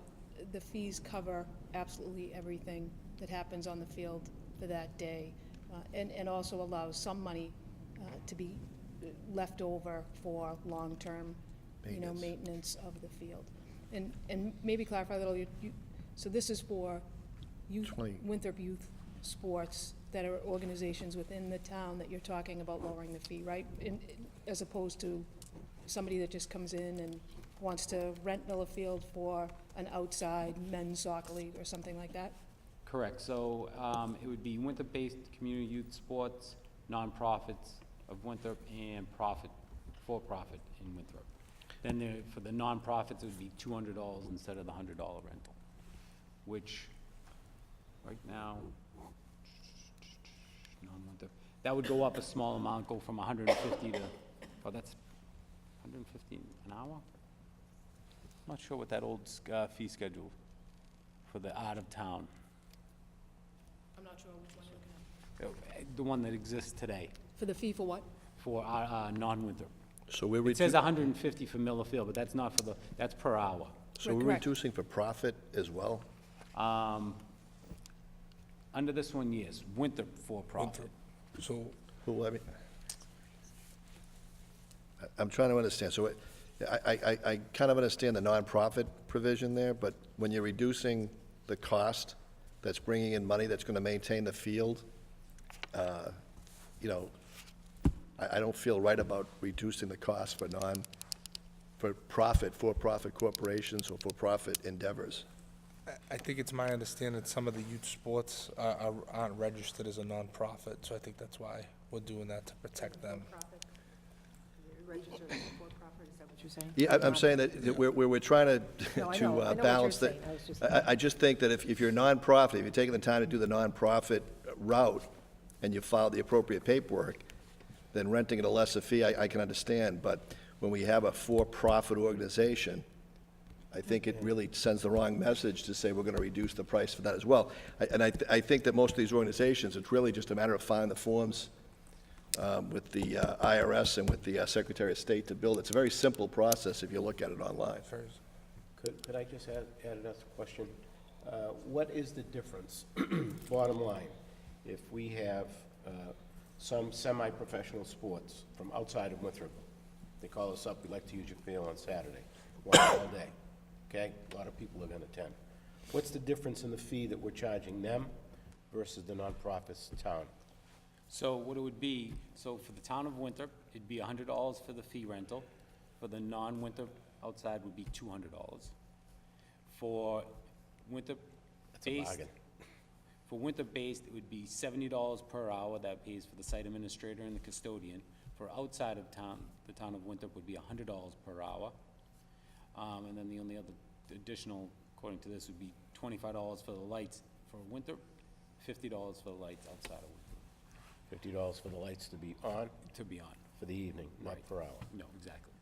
the fees cover absolutely everything that happens on the field for that day, and also allows some money to be left over for long-term, maintenance of the field. And maybe clarify a little, so this is for youth, 20. Winthrop youth sports that are organizations within the town that you're talking about lowering the fee, right? As opposed to somebody that just comes in and wants to rent Miller Field for an outside men's soccer league or something like that? Correct, so it would be Winthrop-based community youth sports, nonprofits of Winthrop, and for-profit in Winthrop. Then for the nonprofits, it would be $200 instead of the $100 rental, which right now, non-Winthrop, that would go up a small amount, go from 150 to, oh, that's 150 an hour? I'm not sure what that old fee schedule for the out of town. I'm not sure which one you're looking at. The one that exists today For the fee for what? for non-Winthrop. So we're It says 150 for Miller Field, but that's not for the, that's per hour. So we're Correct. reducing for profit as well? Under this one, yes, Winthrop for-profit. So, Well, I mean, I'm trying to understand, so I kind of understand the nonprofit provision there, but when you're reducing the cost, that's bringing in money that's gonna maintain the field, you know, I don't feel right about reducing the cost for-profit corporations or for-profit endeavors. I think it's my understanding that some of the youth sports aren't registered as a nonprofit, so I think that's why we're doing that, to protect them. Registered as a for-profit, is that what you're saying? Yeah, I'm saying that we're trying No, I know to what you're balance that. saying. I was just- I just think that if you're a nonprofit, if you're taking the time to do the nonprofit route, and you file the appropriate paperwork, then renting at a lesser fee, I can understand, but when we have a for-profit organization, I think it really sends the wrong message to say we're gonna reduce the price for that as well. I think that most of these organizations, it's really just a matter of filing the forms with the IRS and with the Secretary of State to build. It's a very simple process if you look at it online. Could I just add another question? What is the difference, bottom line, if we have some semi-professional sports from outside of Winthrop? They call us up, we'd like to use your field on Saturday, one all day, okay? A lot of people are gonna attend. What's the difference in the fee that we're charging them versus the nonprofits in town? So what it would be, so for the town of Winthrop, it'd be $100 for the fee rental. For the non-Winthrop outside would be $200. For That's a Winthrop-based, bargain. for Winthrop-based, it would be $70 per hour. That pays for the site administrator and the custodian. For outside of town, the town of Winthrop would be $100 per hour. And then the only other additional, according to this, would be $25 for the lights for Winthrop, $50 for the lights outside of Winthrop. $50 for the lights to be on To be on. for the evening, not Right. per hour. No, exactly.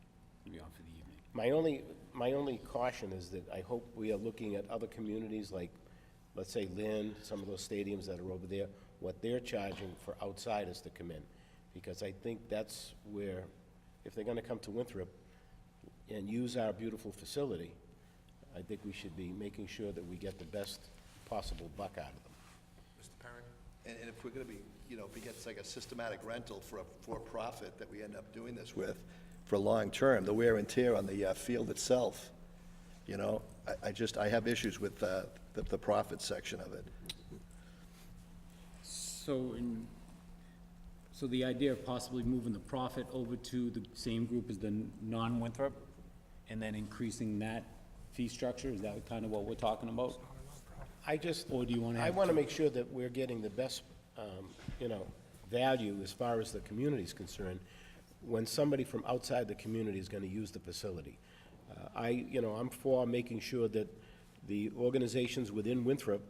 To be on for the evening. My only caution is that I hope we are looking at other communities like, let's say Lynn, some of those stadiums that are over there, what they're charging for outsiders to come in. Because I think that's where, if they're gonna come to Winthrop and use our beautiful facility, I think we should be making sure that we get the best possible buck out of them. Mr. Perrin? And if we're gonna be, you know, if we get like a systematic rental for a for-profit that we end up doing this with, for long-term, the wear and tear on the field itself, you know, I have issues with the profit section of it. So the idea of possibly moving the profit over to the same group as the non-Winthrop, and then increasing that fee structure, is that kind of what we're talking about? Or do you want to I have? want to make sure that we're getting the best, value as far as the community's concerned, when somebody from outside the community is going to use the facility. I'm for making sure that the organizations within Winthrop,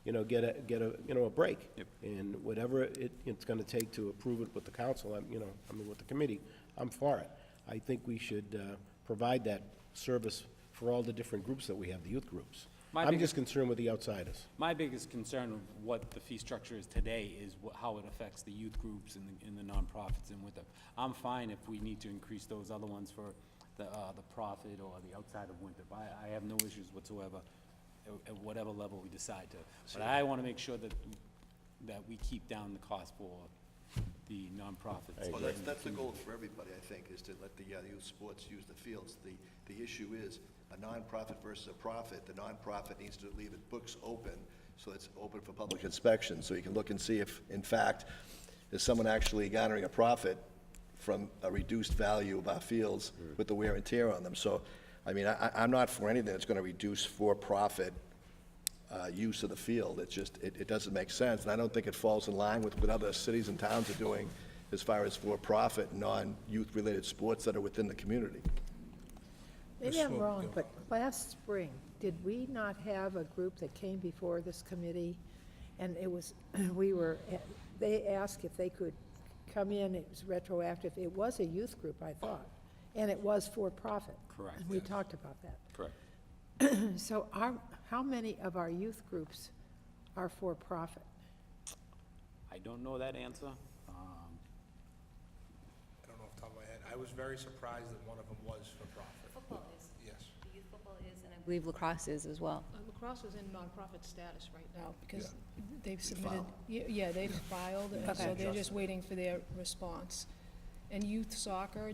get a break. Yep. And whatever it's going to take to approve it with the council, with the committee, I'm for it. I think we should provide that service for all the different groups that we have, the youth groups. I'm just concerned with the outsiders. My biggest concern of what the fee structure is today is how it affects the youth groups and the nonprofits and Winthrop. I'm fine if we need to increase those other ones for the profit or the outside of Winthrop. I have no issues whatsoever at whatever level we decide to. But I want to make sure that we keep down the cost for the nonprofits. Well, that's the goal for everybody, I think, is to let the youth sports use the fields. The issue is a nonprofit versus a profit. The nonprofit needs to leave its books open so it's open for public inspection, so you can look and see if, in fact, is someone actually garnering a profit from a reduced value of our fields with the wear and tear on them. So, I mean, I'm not for anything that's gonna reduce for-profit use of the field. It's just, it doesn't make sense, and I don't think it falls in line with what other cities and towns are doing as far as for-profit, non-youth-related sports that are within the community. Maybe I'm wrong, but last spring, did we not have a group that came before this committee? And it was, they asked if they could come in, it was retroactive. It was a youth group, I thought, and it was for-profit. Correct. And we talked about that. Correct. So how many of our youth groups are for-profit? I don't know that answer. I don't know off the top of my head. I was very surprised that one of them was for profit. Football is. Yes. The youth football is, and I believe lacrosse is as well. Lacrosse is in nonprofit status right now because Yeah. they've submitted, yeah, they've filed, and so Okay. they're just waiting for their response. And youth soccer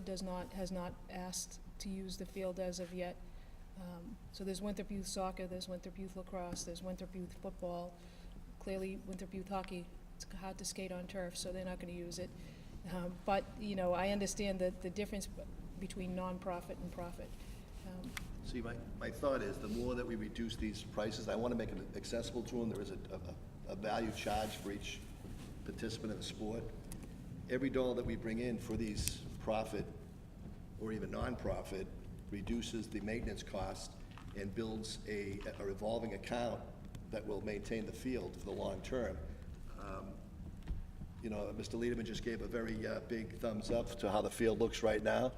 has not asked to use the field as of yet. So there's Winthrop Youth Soccer, there's Winthrop Youth Lacrosse, there's Winthrop Youth Football. Clearly, Winthrop Youth Hockey, it's hard to skate on turf, so they're not gonna use it. But, you know, I understand the difference between nonprofit and profit. See, my thought is, the more that we reduce these prices, I want to make it accessible to them. There is a value charge for each participant in the sport. Every dollar that we bring in for these profit or even nonprofit reduces the maintenance cost and builds a revolving account that will maintain the field for the long term. You know, Mr. Liederman just gave a very big thumbs up to how the field looks right now.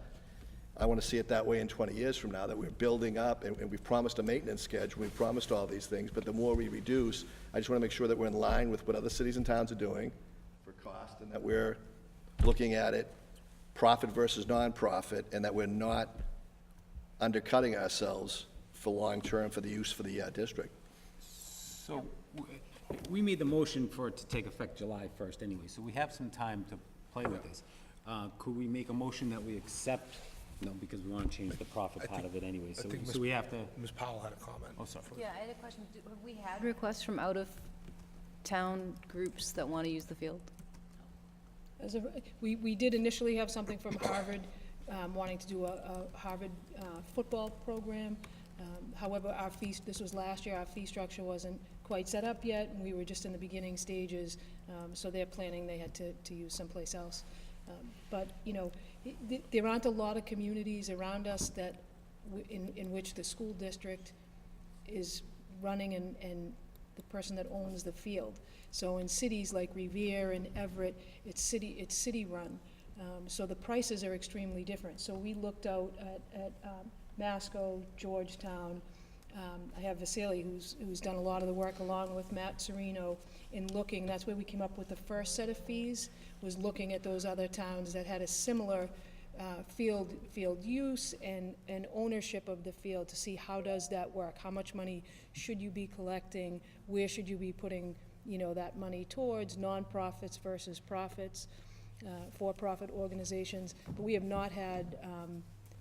I want to see it that way in 20 years from now, that we're building up, and we've promised a maintenance schedule, we've promised all these things, but the more we reduce, I just want to make sure that we're in line with what other cities and towns are doing for cost, and that we're looking at it profit versus nonprofit, and that we're not undercutting ourselves for long-term for the use for the district. So, we made the motion for it to take effect July 1st anyway, so we have some time to play with this. Could we make a motion that we accept, no, because we want to change the profit part of it anyway, so we have to, Ms. Powell had a comment. oh, sorry. Yeah, I had a question. Have we had requests from out-of-town groups that want to use the field? We did initially have something from Harvard, wanting to do a Harvard football program. However, our fee, this was last year, our fee structure wasn't quite set up yet, and we were just in the beginning stages, so they're planning they had to use someplace else. But, you know, there aren't a lot of communities around us that, in which the school district is running and the person that owns the field. So in cities like Revere and Everett, it's city-run. So the prices are extremely different. So we looked out at Masco, Georgetown. I have Vasily, who's done a lot of the work along with Matt Serino in looking. That's where we came up with the first set of fees, was looking at those other towns that had a similar field use and ownership of the field, to see how does that work? How much money should you be collecting? Where should you be putting, you know, that money towards, nonprofits versus profits, for-profit organizations? But we have not had,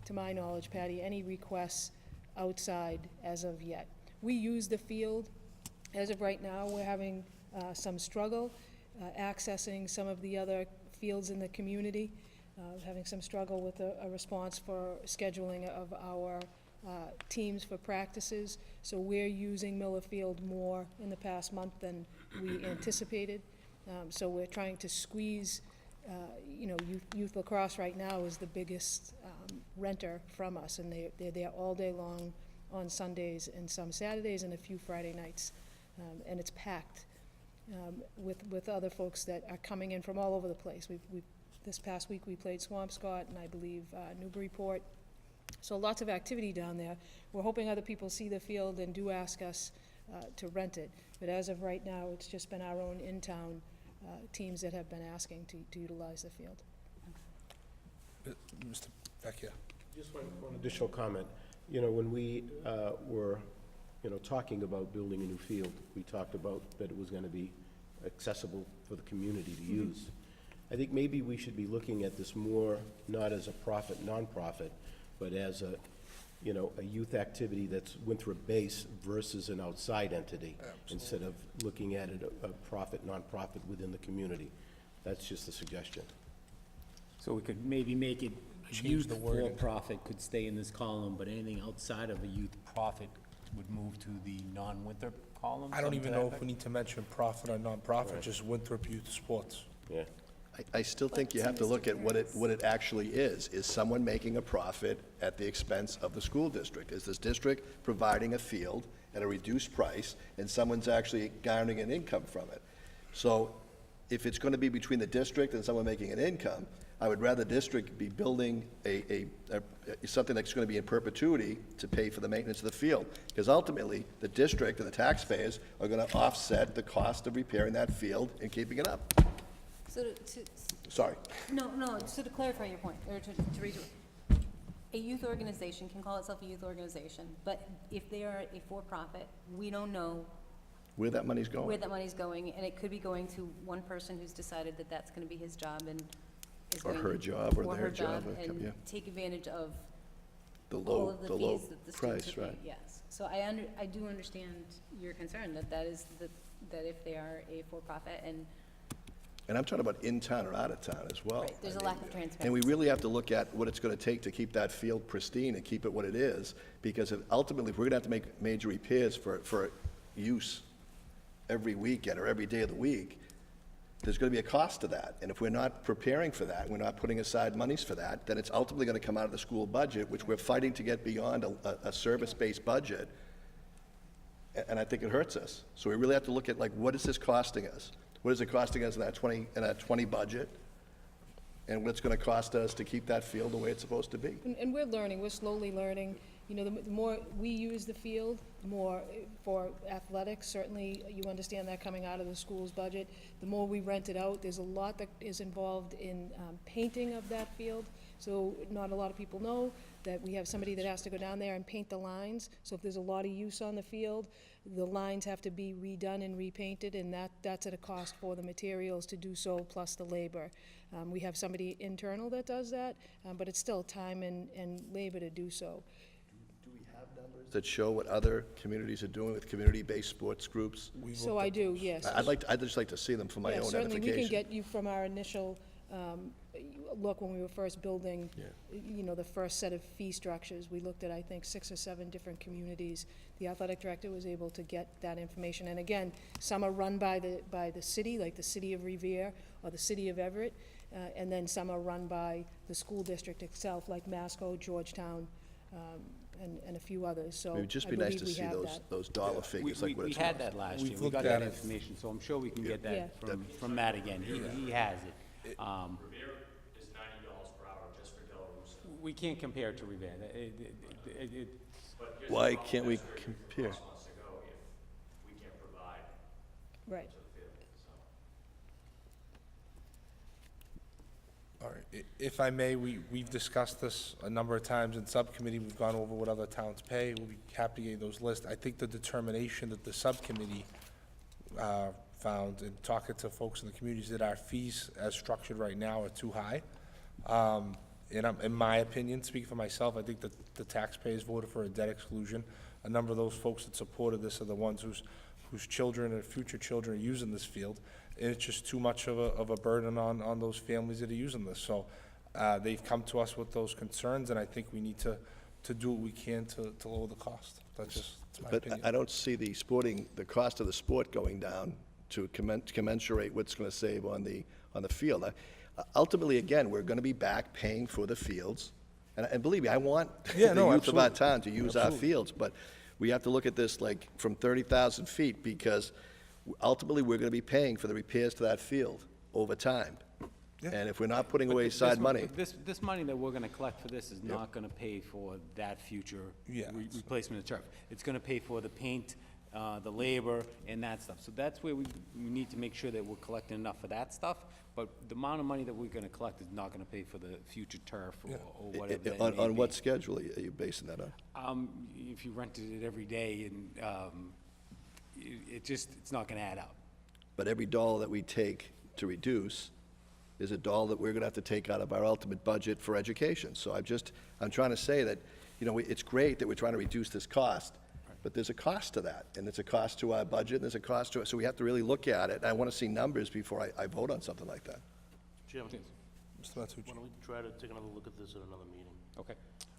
to my knowledge, Patty, any requests outside as of yet. We use the field. As of right now, we're having some struggle accessing some of the other fields in the community, having some struggle with a response for scheduling of our teams for practices. So we're using Miller Field more in the past month than we anticipated. So we're trying to squeeze, you know, youth lacrosse right now is the biggest renter from us, and they're there all day long on Sundays and some Saturdays and a few Friday nights. And it's packed with other folks that are coming in from all over the place. This past week we played Swampscott and I believe Newburyport. So lots of activity down there. We're hoping other people see the field and do ask us to rent it. But as of right now, it's just been our own in-town teams that have been asking to utilize the field. Mr. Vecchia. Just one additional comment. You know, when we were, you know, talking about building a new field, we talked about that it was going to be accessible for the community to use. I think maybe we should be looking at this more not as a profit, nonprofit, but as a, you know, a youth activity that's Winthrop-based versus an outside entity, instead of looking at it a profit, nonprofit within the community. That's just a suggestion. So we could maybe make it a Change youth the wording. for-profit could stay in this column, but anything outside of a youth profit would move to the non-Winthrop column? I don't something even to that know if effect? we need to mention profit or nonprofit, just Winthrop Youth Sports. Yeah. I still think you have to look at what it actually is. Is someone making a profit at the expense of the school district? Is this district providing a field at a reduced price, and someone's actually garnering an income from it? So if it's going to be between the district and someone making an income, I would rather the district be building something that's going to be in perpetuity to pay for the maintenance of the field. Because ultimately, the district and the taxpayers are going to offset the cost of repairing that field and keeping it up. So Sorry. no, so to clarify your point, or to read a youth organization can call itself a youth organization, but if they are a for-profit, we don't know Where that money's going. where that money's going, and it could be going to one person who's decided that that's gonna be his job and is Or going her to- job, or or their her job, job, yeah. and take advantage of The all low, of the the low fees that the students price, are paying, right. yes. So I do understand your concern that if they are a for-profit and, And I'm talking about in town or out of town as well. right, there's I a mean, lack of transparency. And we really have to look at what it's gonna take to keep that field pristine and keep it what it is, because ultimately, if we're gonna have to make major repairs for use every weekend or every day of the week, there's gonna be a cost to that. And if we're not preparing for that, we're not putting aside monies for that, then it's ultimately gonna come out of the school budget, which we're fighting to get beyond a service-based budget. And I think it hurts us. So we really have to look at, like, what is this costing us? What is it costing us in that 20 budget? And what's gonna cost us to keep that field the way it's supposed to be? And we're learning, we're slowly learning. You know, the more we use the field, the more for athletics, certainly you understand that coming out of the school's budget. The more we rent it out, there's a lot that is involved in painting of that field. So not a lot of people know that we have somebody that has to go down there and paint the lines. So if there's a lot of use on the field, the lines have to be redone and repainted, and that's at a cost for the materials to do so, plus the labor. We have somebody internal that does that, but it's still time and labor to do so. Do we have numbers that show what other communities are doing with community-based sports groups? So I do, yes. I'd just like to see them for my Yeah, own certainly, we can edification. get you from our initial look when we were first building, you know, the first set of fee structures. We looked at, I think, 6 or 7 different communities. The athletic director was able to get that information. And again, some are run by the city, like the city of Revere or the city of Everett, and then some are run by the school district itself, like Masco, Georgetown, and a few others. So It would just I be nice believe to we see have those, that. those dollar figures, like what We it's had worth. that last We've year, we looked got at that it. information, so I'm sure we can get Yeah. that from Matt again, he has it. Revere is $90 per hour just for Del Russo. We can't compare it to Revere. But here's Why the problem, can't we that's where compare? cost wants to go if we can't provide Right. to the field, so. All right, if I may, we've discussed this a number of times in subcommittee, we've gone over what other towns pay, we'll be happy to get those lists. I think the determination that the subcommittee found, in talking to folks in the communities, that our fees as structured right now are too high. In my opinion, speaking for myself, I think that the taxpayers voted for a debt exclusion. A number of those folks that supported this are the ones whose children and future children are using this field. And it's just too much of a burden on those families that are using this. So they've come to us with those concerns, and I think we need to do what we can to lower the cost. That's my But opinion. I don't see the cost of the sport going down to commensurate what's gonna save on the field. Ultimately, again, we're gonna be back paying for the fields. And believe me, I want the Yeah, no, youth of our absolutely. town to use our Absolutely. fields, but we have to look at this like from 30,000 feet, because ultimately, we're gonna be paying for the repairs to that field over time. Yeah. And if we're not putting away This- side money, This money that we're gonna collect for this is not gonna pay for that future Yeah. replacement of turf. It's gonna pay for the paint, the labor, and that stuff. So that's where we need to make sure that we're collecting enough for that stuff, but the amount of money that we're gonna collect is not gonna pay for the future turf or whatever that may on what be. schedule are you basing that on? If you rented it every day, and it's not gonna add up. But every dollar that we take to reduce is a dollar that we're gonna have to take out of our ultimate budget for education. So I'm trying to say that, you know, it's great that we're trying to reduce this cost, but there's a cost to that, and it's a cost to our budget, and there's a cost to it, so we have to really look at it. I want to see numbers before I vote on something like that. Jim, Mr. Matucci. why don't we try to take another look at this at another meeting? Okay.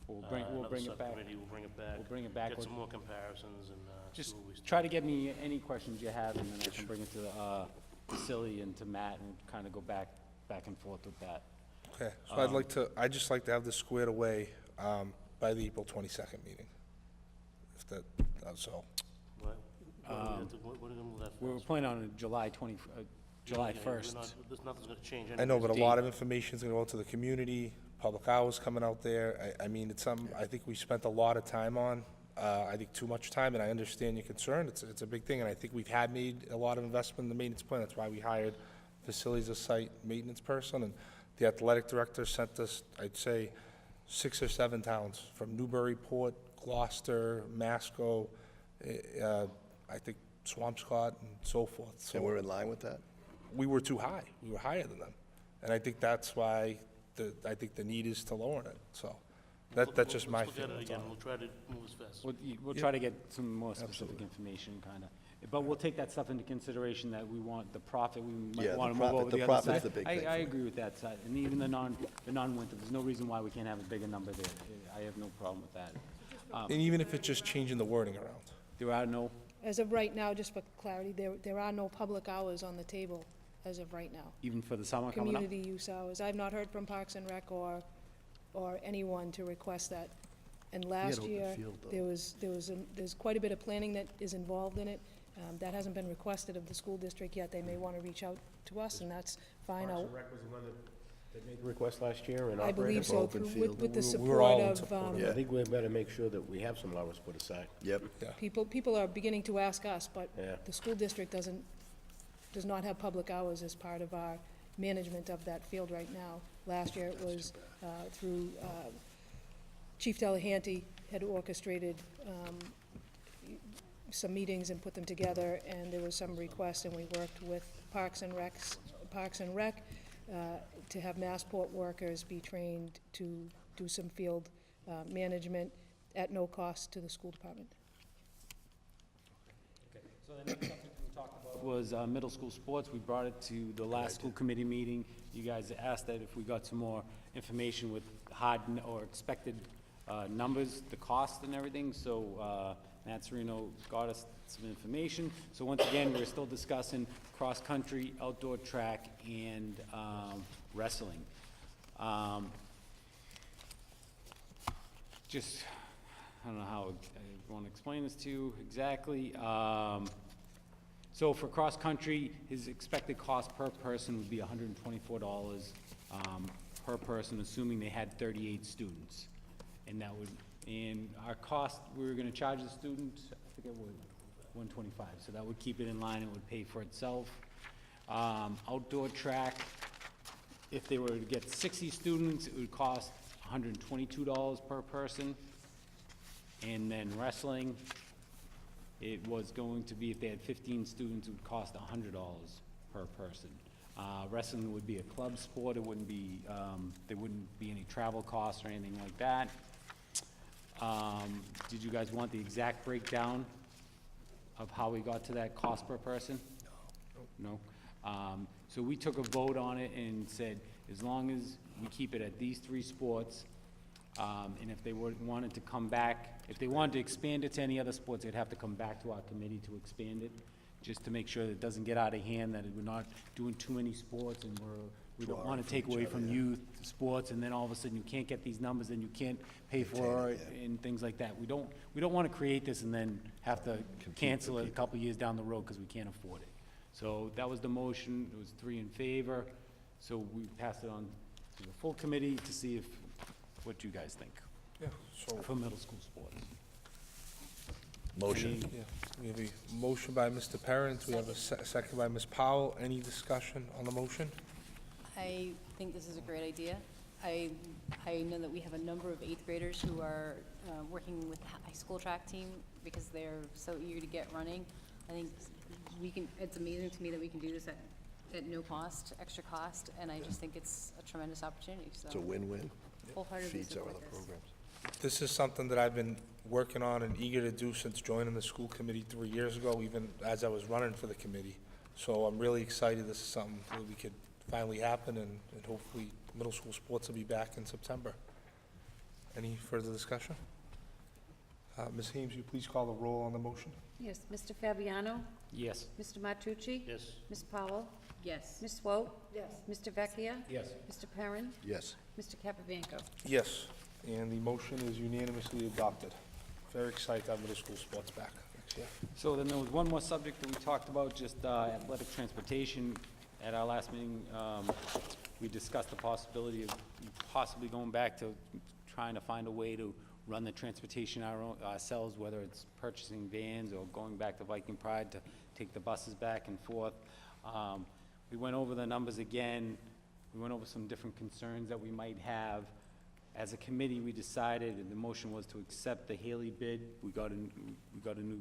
We'll Another bring it back. subcommittee, we'll bring it back. We'll bring it back. Get We'll- some more comparisons and, see Just what we. try to get me any questions you have, and then I can bring it to Silly and to Matt and kind of go back and forth with that. Okay, so I'd just like to have this squared away by the April 22nd meeting. If that's all. What? What are we gonna move that We're fast? planning on July Yeah, 1st. Nothing's gonna change. I know, but a lot Date. of information's gonna go out to the community, public hours coming out there. I mean, it's something I think we spent a lot of time on. I think too much time, and I understand your concern. It's a big thing, and I think we've made a lot of investment in the maintenance plan. That's why we hired facilities a site maintenance person, and the athletic director sent us, I'd say, 6 or 7 towns, from Newburyport, Gloucester, Masco, I think Swampscott, and so forth. So And we're in line with that? we were too high. We were higher than them. And I think that's why I think the need is to lower it. So that's just my Let's look at feeling. it again, we'll try to move as fast. We'll try to get some more specific information, kind of. But we'll take that stuff into consideration, that we want the profit, we Yeah, might the want to move profit- over the the other profit's side. the big thing I for me. agree with that side, and even the non-winter, there's no reason why we can't have a bigger number there. I have no problem with that. And even if it's just changing the wording around. There are no, As of right now, just for clarity, there are no public hours on the table as of right now. even for the summer coming up? Community use hours. I've not heard from Parks and Rec or anyone to request that. And last open year, field, though. there's quite a bit of planning that is involved in it. That hasn't been requested of the school district yet. They may want to reach out to us, and that's fine. Parks and Rec was the one that made the request last year and I operated. believe so, open through- with the We were all support in of, support of Yeah. I think we better make sure that we have some hours put aside. Yep. people are beginning to ask us, but Yeah. the school district does not have public hours as part of our management of that field right now. Last year, it was through Chief Delahanty had orchestrated some meetings and put them together, and there was some requests, and we worked with Parks and Rec to have Massport workers be trained to do some field management at no cost to the school department. So the next subject we talked about was middle school sports. We brought it to the last school committee meeting. You guys asked that if we got some more information with or expected numbers, the cost and everything. So Matt Serino got us some information. So once again, we're still discussing cross-country, outdoor track, and wrestling. Just, I don't know how I want to explain this to you exactly. So for cross-country, his expected cost per person would be $124 per person, assuming they had 38 students. And that would, and our cost, we were gonna charge the student, I forget what, 125, so that would keep it in line, it would pay for itself. Outdoor track, if they were to get 60 students, it would cost $122 per person. And then wrestling, it was going to be, if they had 15 students, it would cost $100 per person. Wrestling would be a club sport, it wouldn't be, there wouldn't be any travel costs or anything like that. Did you guys want the exact breakdown of how we got to that cost per person? No. So we took a vote on it and said, as long as we keep it at these 3 sports, and if they wanted to come back, if they wanted to expand it to any other sports, they'd have to come back to our committee to expand it, just to make sure that it doesn't get out of hand, that we're not doing too many sports, and we don't want to take away from youth sports, and then all of a sudden you can't get these numbers and you can't pay for it, and things like that. We don't want to create this and then have to cancel it a couple years down the road because we can't afford it. So that was the motion, it was 3 in favor, so we passed it on to the full committee to see what you guys think Yeah, so, for middle school sports. Motion. yeah, we have a motion by Mr. Parent, we have a second by Ms. Powell. Any discussion on the motion? I think this is a great idea. I know that we have a number of 8th graders who are working with the high school track team because they're so eager to get running. I think it's amazing to me that we can do this at no cost, extra cost, and I just think it's a tremendous opportunity, so. It's a win-win. Wholeheartedly Feeds our support other this. programs. This is something that I've been working on and eager to do since joining the school committee 3 years ago, even as I was running for the committee. So I'm really excited this is something that we could finally happen, and hopefully middle school sports will be back in September. Any further discussion? Ms. Hames, will you please call the roll on the motion? Yes, Mr. Fabiano? Yes. Mr. Matucci? Yes. Ms. Powell? Yes. Ms. Swope? Yes. Mr. Vecchia? Yes. Mr. Perrin? Yes. Mr. Capabianco? Yes, and the motion is unanimously adopted. Very excited to have middle school sports back next year. So then there was one more subject that we talked about, just athletic transportation. At our last meeting, we discussed the possibility of possibly going back to trying to find a way to run the transportation ourselves, whether it's purchasing vans or going back to Viking Pride to take the buses back and forth. We went over the numbers again. We went over some different concerns that we might have. As a committee, we decided, and the motion was to accept the Haley bid. We got a new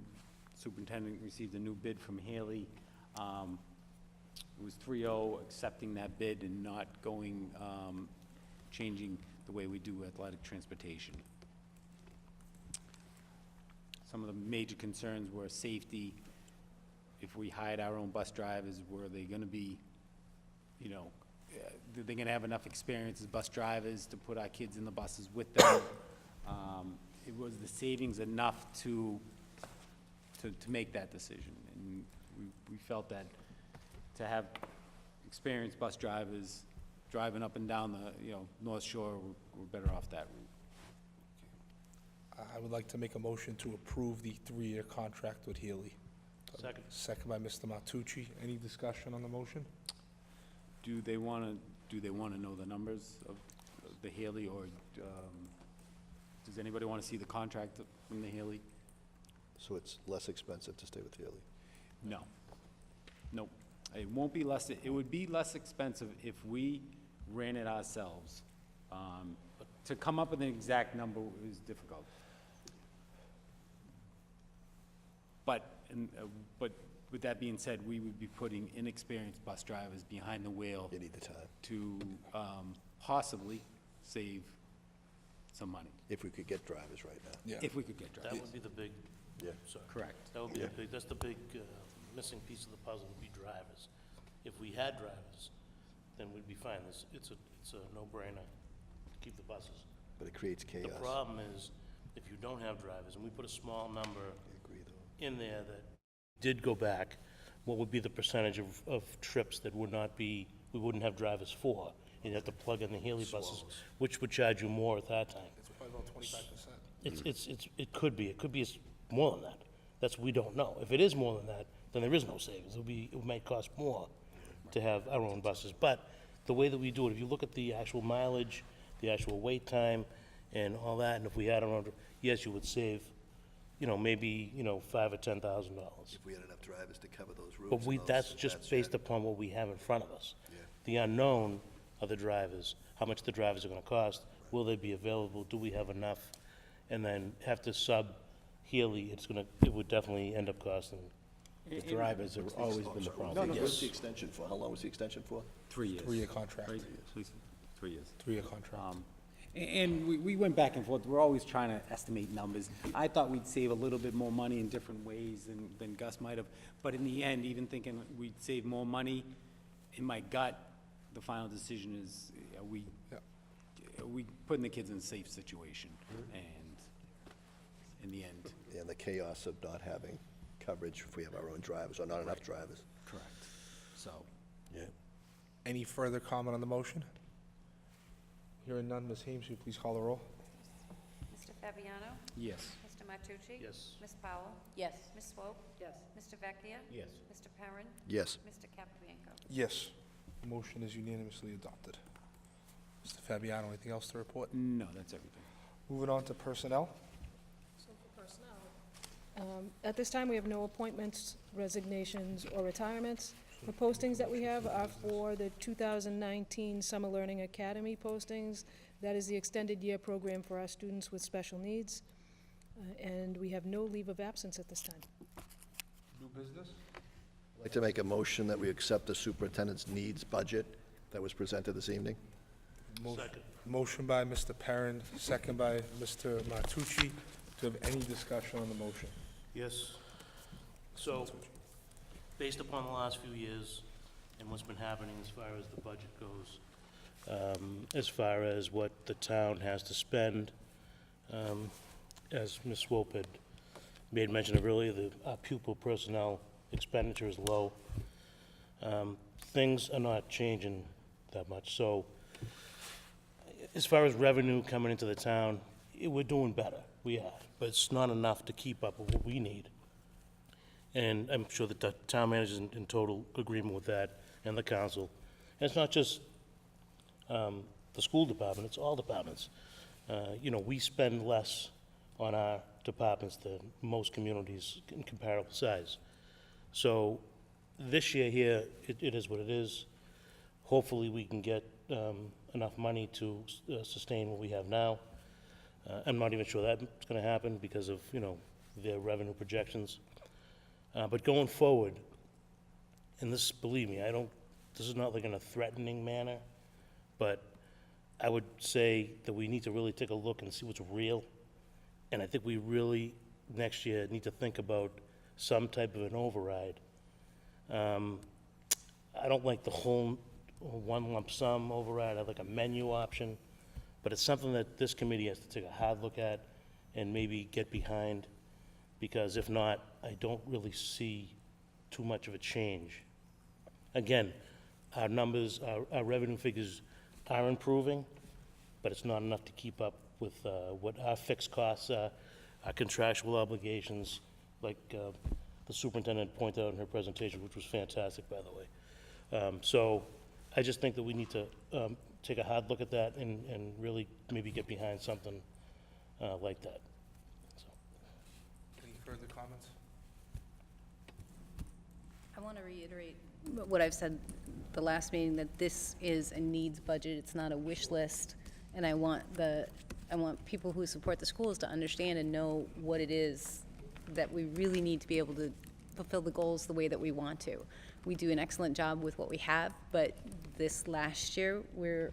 superintendent, received a new bid from Haley. It was 3-0, accepting that bid and not going, changing the way we do athletic transportation. Some of the major concerns were safety. If we hired our own bus drivers, were they gonna be, you know, are they gonna have enough experience as bus drivers to put our kids in the buses with them? It was the savings enough to make that decision. And we felt that to have experienced bus drivers driving up and down the, North Shore, we're better off that route. I would like to make a motion to approve the 3-year contract with Healy. Second. Second by Mr. Matucci. Any discussion on the motion? Do they wanna know the numbers of the Haley, or, does anybody wanna see the contract from the Haley? So it's less expensive to stay with Healy? No. Nope. It won't be less, it would be less expensive if we ran it ourselves. To come up with an exact number is difficult. But with that being said, we would be putting inexperienced bus drivers behind the wheel You need the time, to possibly save some money, if we could get drivers right now. Yeah. if we could get That drivers. would be the big, Yeah. sorry. Correct. That would be Yeah. that's the big missing piece of the puzzle would be drivers. If we had drivers, then we'd be fine. It's a no-brainer to keep the buses. But it creates chaos. The problem is, if you don't have drivers, and we put a small number I agree, though. in there that did go back, what would be the percentage of trips that would not be, we wouldn't have drivers for? You'd have to plug in the Haley buses, which would charge you more at that time. It's probably about 25%. It could be more than that. We don't know. If it is more than that, then there is no savings. It might cost more to have our own buses. But the way that we do it, if you look at the actual mileage, the actual wait time, and all that, and if we had our own, yes, you would save, maybe, $5,000 or $10,000. If we had enough drivers to cover those routes. But and those- that's just that's based it. upon what we have in front of us. Yeah. The unknown are the drivers, how much the drivers are gonna cost, will they be available, do we have enough? And then have to sub Healy, it would definitely end up costing. The drivers have always been the problem. What's the extension for? How long was the extension for? 3 years. 3-year contract. Right? 3 years. 3-year contract. And we went back and forth. We're always trying to estimate numbers. I thought we'd save a little bit more money in different ways than Gus might have. But in the end, even thinking we'd save more money, in my gut, the final decision is, are we putting the kids in a safe situation? And in the end, And the chaos of not having coverage if we have our own drivers, or not enough drivers. correct. So, Yeah. Any further comment on the motion? Hearing none, Ms. Hames, will you please call the roll? Mr. Fabiano? yes. Mr. Matucci? Yes. Ms. Powell? Yes. Ms. Swope? Yes. Mr. Vecchia? Yes. Mr. Perrin? Yes. Mr. Capabianco? Yes. The motion is unanimously adopted. Mr. Fabiano, anything else to report? No, that's everything. Moving on to personnel. So for personnel, at this time, we have no appointments, resignations, or retirements. The postings that we have are for the 2019 Summer Learning Academy postings. That is the extended year program for our students with special needs. And we have no leave of absence at this time. New business? I'd like to make a motion that we accept the superintendent's needs budget that was presented this evening. Second. Motion by Mr. Perrin, second by Mr. Matucci. Do you have any discussion on the motion? Yes. So, based upon the last few years and what's been happening as far as the budget goes, as far as what the town has to spend, as Ms. Swope had made mention of earlier, our pupil personnel expenditure is low. Things are not changing that much. So, as far as revenue coming into the town, we're doing better. We are, but it's not enough to keep up with what we need. And I'm sure that the town manager's in total agreement with that, and the council. And it's not just the school department, it's all departments. You know, we spend less on our departments than most communities in comparable size. So this year here, it is what it is. Hopefully, we can get enough money to sustain what we have now. I'm not even sure that's going to happen because of, you know, their revenue projections. But going forward, and this, believe me, this is not like in a threatening manner, but I would say that we need to really take a look and see what's real. And I think we really, next year, need to think about some type of an override. I don't like the whole one lump sum override. I like a menu option. But it's something that this committee has to take a hard look at and maybe get behind, because if not, I don't really see too much of a change. Again, our numbers, our revenue figures are improving, but it's not enough to keep up with what our fixed costs are, our contractual obligations, like the superintendent pointed out in her presentation, which was fantastic, by the way. So I just think that we need to take a hard look at that and really maybe get behind something like that. So. Any further comments? I want to reiterate what I've said the last meeting, that this is a needs budget. It's not a wish list. And I want people who support the schools to understand and know what it is that we really need to be able to fulfill the goals the way that we want to. We do an excellent job with what we have, but this last year, we are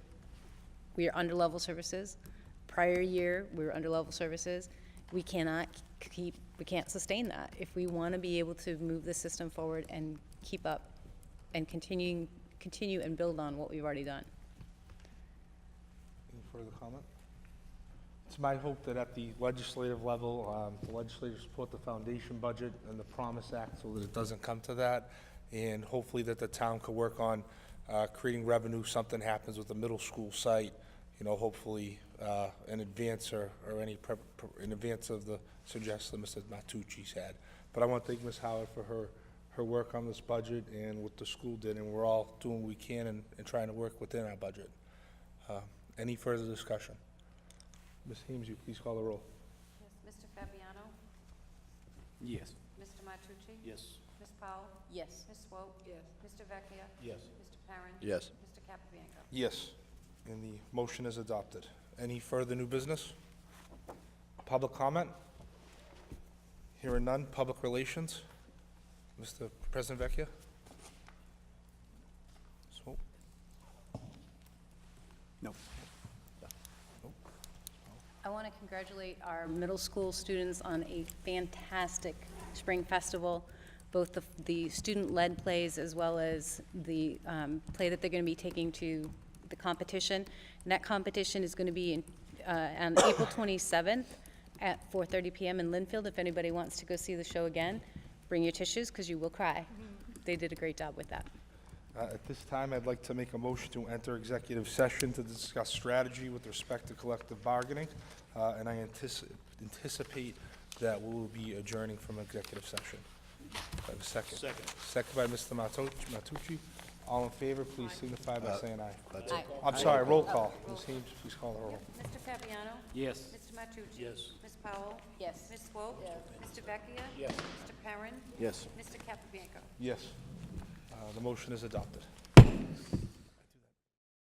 under level services. Prior year, we were under level services. We can't sustain that. If we want to be able to move the system forward and keep up and continue and build on what we've already done. Any further comment? It's my hope that at the legislative level, the legislators support the foundation budget and the Promise Act so that it doesn't come to that, and hopefully that the town could work on creating revenue. Something happens with the middle school site, you know, hopefully in advance or any in advance of the suggestion that Mr. Matucci's had. But I want to thank Ms. Howard for her work on this budget and what the school did, and we're all doing what we can and trying to work within our budget. Any further discussion? Ms. Hames, you please call the roll. Yes, Mr. Fabiano? Yes. Mr. Matucci? Yes. Ms. Powell? Yes. Ms. Swope? Yes. Mr. Vecchia? Yes. Mr. Perrin? Yes. Mr. Capabianco? Yes, and the motion is adopted. Any further new business? Public comment? Hearing none. Public relations? Mr. President Vecchia? So, No. I want to congratulate our middle school students on a fantastic spring festival, both the student-led plays as well as the play that they're going to be taking to the competition. And that competition is going to be on April 27th at 4:30 p.m. in Linfield. If anybody wants to go see the show again, bring your tissues because you will cry. They did a great job with that. at this time, I'd like to make a motion to enter executive session to discuss strategy with respect to collective bargaining, and I anticipate that we will be adjourning from executive session. Do I have a second? Second. Second by Mr. Matucci. All in favor, please signify by saying aye. Aye. I'm sorry, roll call. Ms. Hames, please call the roll. Mr. Fabiano? Yes. Mr. Matucci? Yes. Ms. Powell? Yes. Ms. Swope? Mr. Vecchia? Yes. Mr. Perrin? Yes. Mr. Capabianco? Yes. The motion is adopted.